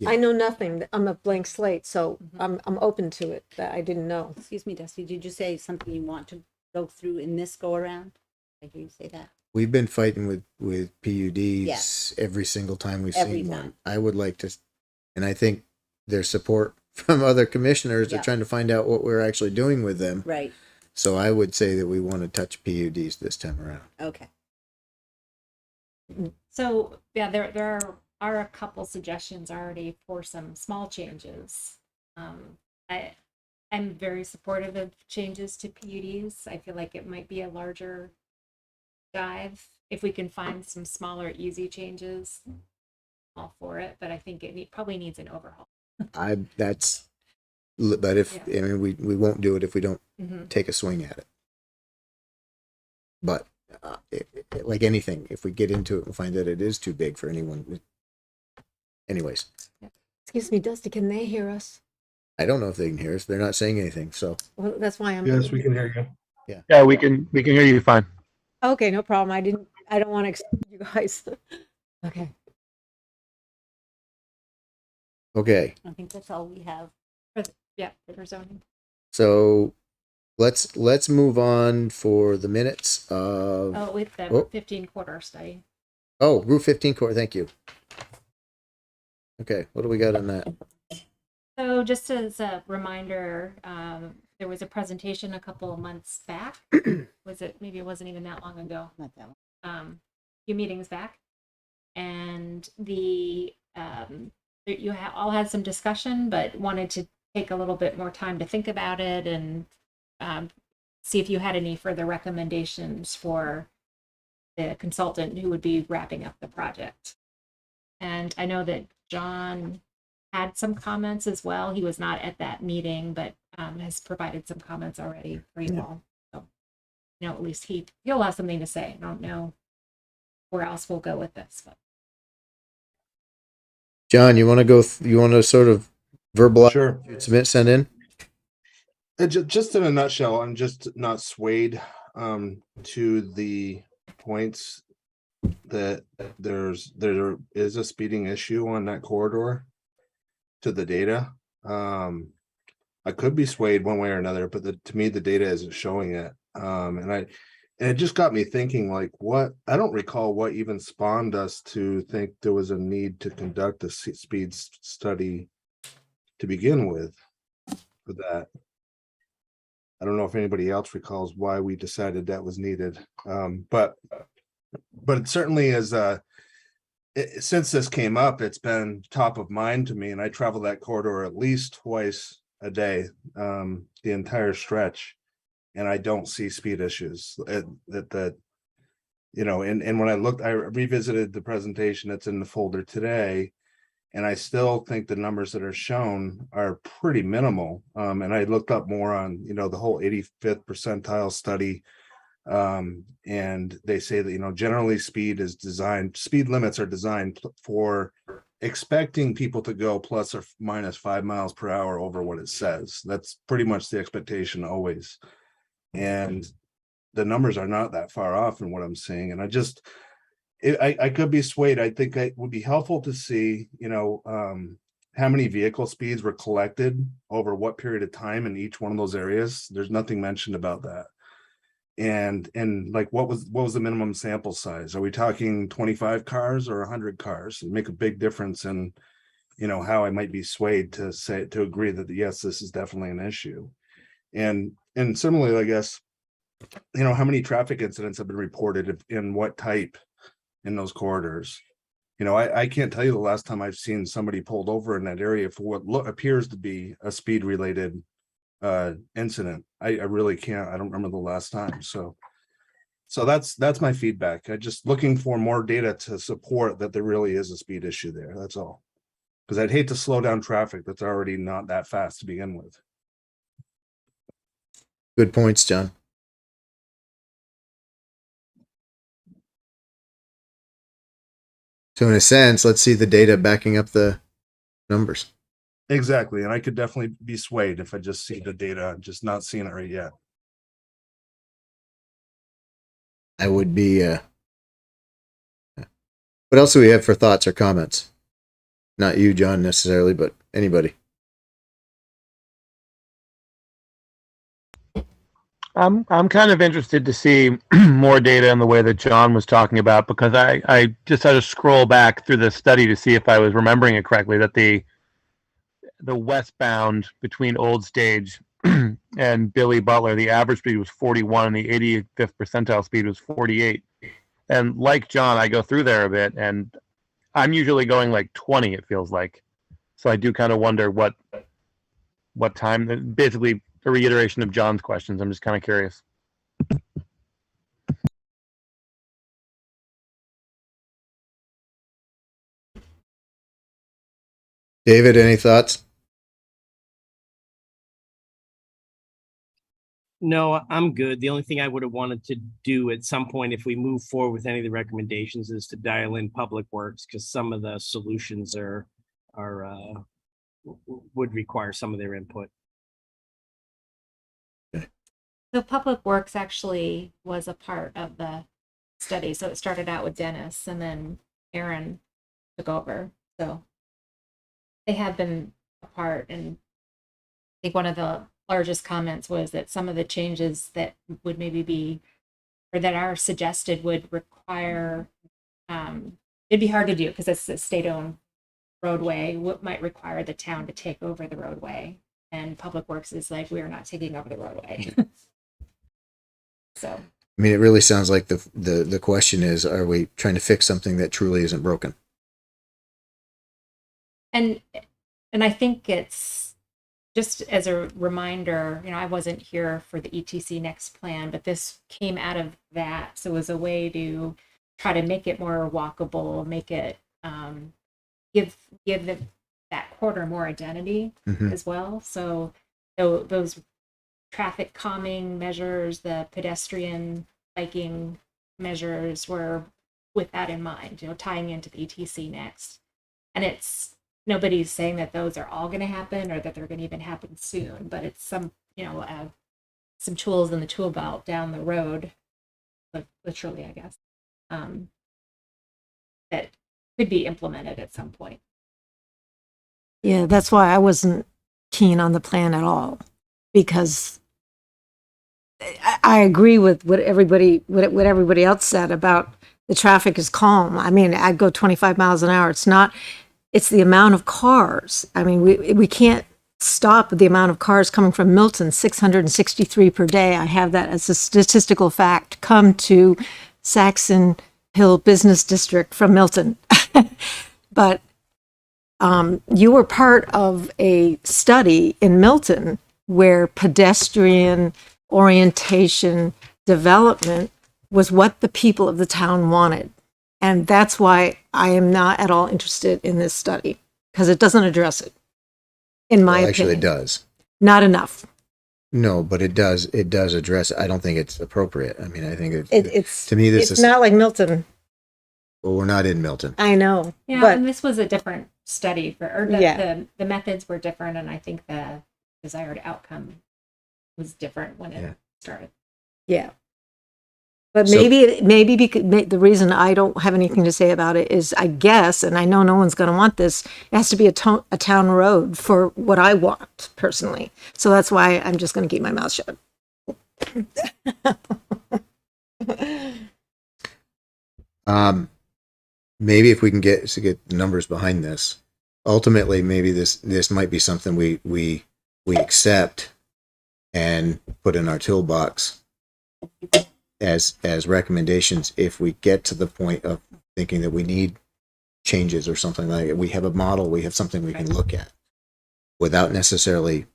Yeah. I know nothing. I'm a blank slate, so I'm open to it. That I didn't know. Excuse me, Dusty, did you say something you want to go through in this go around? I hear you say that. We've been fighting with PUDs Yes. every single time we've Every seen time. one. I would like to, and I think their support from other commissioners Yeah. are trying to find out what we're actually doing with them. Right. So I would say that we want to touch PUDs this time around. Okay. So yeah, there are a couple suggestions already for some small changes. I'm very supportive of changes to PUDs. I feel like it might be a larger dive if we can find some smaller, easy changes. All for it, but I think it probably needs an overhaul. But if I mean we won't do it if we don't Mhm. take a swing at it. But like anything, if we get into it and find that it is too big for anyone, anyways, Excuse me, Dusty, can they hear us? I don't know if they can hear us. They're not saying anything. So Well, that's why I'm. Yes, we can hear you. Yeah, we can hear you fine. Okay, no problem. I don't want to exclude you guys. Okay. okay, I think that's all we have. Yeah, for zoning. so let's move on for the minutes of Oh, with the Oh. 15 quarter study. Route 15 core. Thank you. Okay, what do we got on that? So just as a reminder, there was a presentation a couple of months back. Maybe it wasn't even that long ago. Not that one. Few meetings back, and you all had some discussion, but wanted to take a little bit more time to think about it and see if you had any further recommendations for the consultant who would be wrapping up the project. And I know that John had some comments as well. He was not at that meeting, but has provided some comments already for you all. So, at least he'll have something to say. I don't know where else we'll go with this, but John, you want to go? You want to sort of verbalize? Sure. Send in. Just in a nutshell, I'm just not swayed to the points that there is a speeding issue on that corridor to the data. I could be swayed one way or another, but to me the data isn't showing it. And it just got me thinking, like, what I don't recall what even spawned us to think there was a need to conduct a speed study to begin with for that. I don't know if anybody else recalls why we decided that was needed. But it certainly is since this came up, it's been top of mind to me, and I travel that corridor at least twice a day, the entire stretch, and I don't see speed issues and when I revisited the presentation that's in the folder today, and I still think the numbers that are shown are pretty minimal. And I looked up more on, the whole 85th percentile study. And they say that, generally speed limits are designed for expecting people to go plus or minus 5 miles per hour over what it says. That's pretty much the expectation always. And the numbers are not that far off in what I'm seeing. And I could be swayed. I think it would be helpful to see, how many vehicle speeds were collected over what period of time in each one of those areas. There's nothing mentioned about that. And like, what was the minimum sample size? Are we talking 25 cars or 100 cars? It'd make a big difference in, how I might be swayed to agree that yes, this is definitely an issue. And similarly, I guess, how many traffic incidents have been reported in what type in those corridors? I can't tell you the last time I've seen somebody pulled over in that area for what appears to be a speed related incident. I really can't. I don't remember the last time. So that's my feedback. I just looking for more data to support that there really is a speed issue there. That's all. Because I'd hate to slow down traffic that's already not that fast to begin with. Good points, John. So in a sense, let's see the data backing up the numbers. Exactly. And I could definitely be swayed if I just see the data, just not seeing it right yet. I would be. What else do we have for thoughts or comments? Not you, John, necessarily, but anybody. I'm kind of interested to see more data in the way that John was talking about, because I just had to scroll back through the study to see if I was remembering it correctly, that the westbound between Old Stage and Billy Butler, the average speed was 41 and the 85th percentile speed was 48. And like John, I go through there a bit and I'm usually going like 20, it feels like. So I do kind of wonder what time, basically a reiteration of John's questions. I'm just kind of curious. David, any thoughts? No, I'm good. The only thing I would have wanted to do at some point, if we move forward with any of the recommendations, is to dial in Public Works, because some of the solutions would require some of their input. So Public Works actually was a part of the study. So it started out with Dennis and then Aaron took over. So they have been a part. And I think one of the largest comments was that some of the changes that would maybe be, or that are suggested, would require, it'd be hard to do because it's a state-owned roadway, what might require the town to take over the roadway. And Public Works is like, we are not taking over the roadway. So, I mean, it really sounds like the question is, are we trying to fix something that truly isn't broken? and I think it's just as a reminder, I wasn't here for the ETC next plan, but this came out of that. So it was a way to try to make it more walkable, make it give that quarter more identity as well. So those traffic calming measures, the pedestrian biking measures were with that in mind, tying into the ETC next. And it's, nobody's saying that those are all going to happen or that they're going to even happen soon, but it's some tools in the tool belt down the road, literally, I guess, that could be implemented at some point. Yeah, that's why I wasn't keen on the plan at all, because I agree with what everybody else said about the traffic is calm. I mean, I go 25 miles an hour. It's the amount of cars. I mean, we can't stop the amount of cars coming from Milton, 663 per day. I have that as a statistical fact, come to Saxon Hill Business District from Milton. But you were part of a study in Milton where pedestrian orientation development was what the people of the town wanted. And that's why I am not at all interested in this study, because it doesn't address it, in my opinion. Actually, it does. Not enough. No, but it does address it. I don't think it's appropriate. I mean, I think It's to me, this it's is not like Milton. Well, we're not in Milton. I know. Yeah, but and this was a different study the methods were different, and I think the desired outcome was different when it started. yeah. But So- maybe because, the reason I don't have anything to say about it is, I guess, and I know no one's going to want this, it has to be a town road for what I want personally. So that's why I'm just going to keep my mouth shut. Maybe if we can get the numbers behind this, ultimately, maybe this might be something we accept and put in our toolbox as recommendations if we get to the point of thinking that we need changes or something like it. We have a model, we have something we can look at without necessarily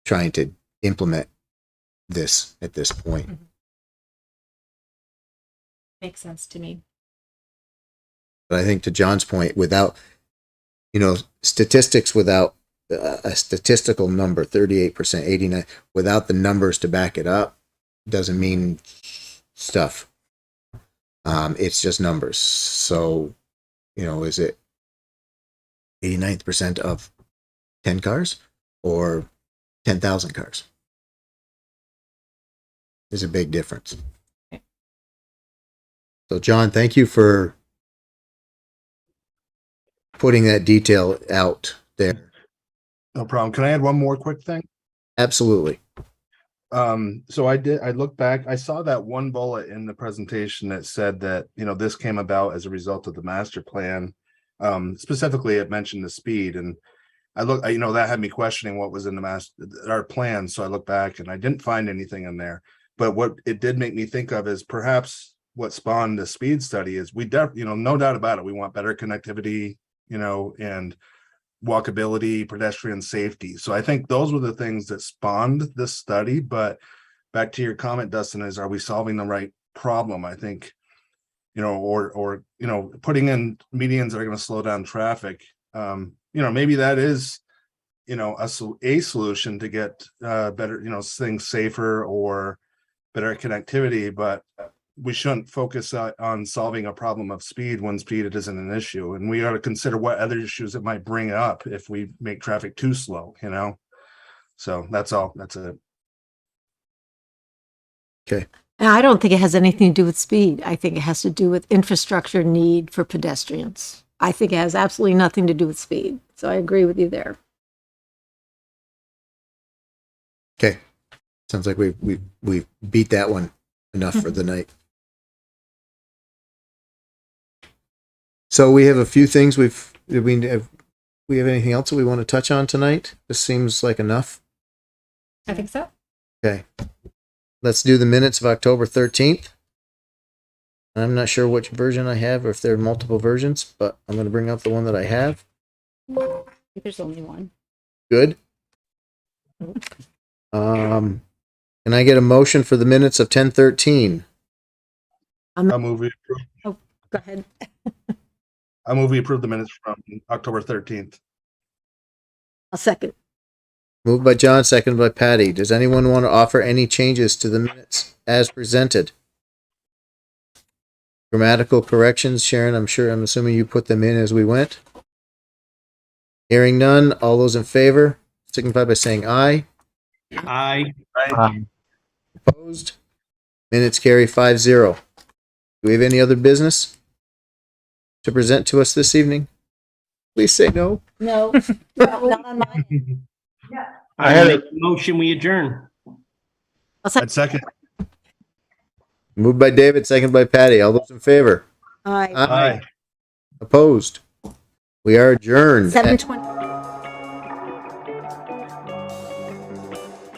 trying to implement this at this point. Mm-hmm. Makes sense to me. But I think to John's point, without, statistics without a statistical number, 38%, 89, without the numbers to back it up, doesn't mean stuff. It's just numbers. So, is it 89th% of 10 cars or 10,000 cars? There's a big difference. So, John, thank you for putting that detail out there. No problem. Can I add one more quick thing? Absolutely. So I looked back, I saw that one bullet in the presentation that said that, this came about as a result of the master plan. Specifically, it mentioned the speed, and that had me questioning what was in our plan. So I looked back and I didn't find anything in there, but what it did make me think of is perhaps what spawned the speed study is no doubt about it. We want better connectivity, and walkability, pedestrian safety. So I think those were the things that spawned this study. But back to your comment, Dustin, are we solving the right problem? I think, or putting in medians that are going to slow down traffic. Maybe that is a solution to get better, things safer or better connectivity, but we shouldn't focus on solving a problem of speed when speed isn't an issue. And we ought to consider what other issues it might bring up if we make traffic too slow, So that's all. That's it. Okay. And I don't think it has anything to do with speed. I think it has to do with infrastructure need for pedestrians. I think it has absolutely nothing to do with speed. So I agree with you there. Okay. Sounds like we beat that one enough for the night. So we have a few things we have anything else that we want to touch on tonight? This seems like enough. I think so. Okay. Let's do the minutes of October 13th. I'm not sure which version I have or if there are multiple versions, but I'm going to bring up the one that I have. There's only one. Good. Can I get a motion for the minutes of 10:13? I move we approve. Oh, go ahead. I move we approve the minutes from October 13th. I'll second. Moved by John, seconded by Patty. Does anyone want to offer any changes to the minutes as presented? Grammatical corrections, Sharon, I'm assuming you put them in as we went. Hearing none, all those in favor, signify by saying aye. Aye. Opposed? Minutes carry 5-0. Do we have any other business to present to us this evening? Please say no. No, not on my end. I make a motion, we adjourn. I'd second. Moved by David, seconded by Patty. All those in favor? Aye. Aye. Opposed? We are adjourned. 7:20.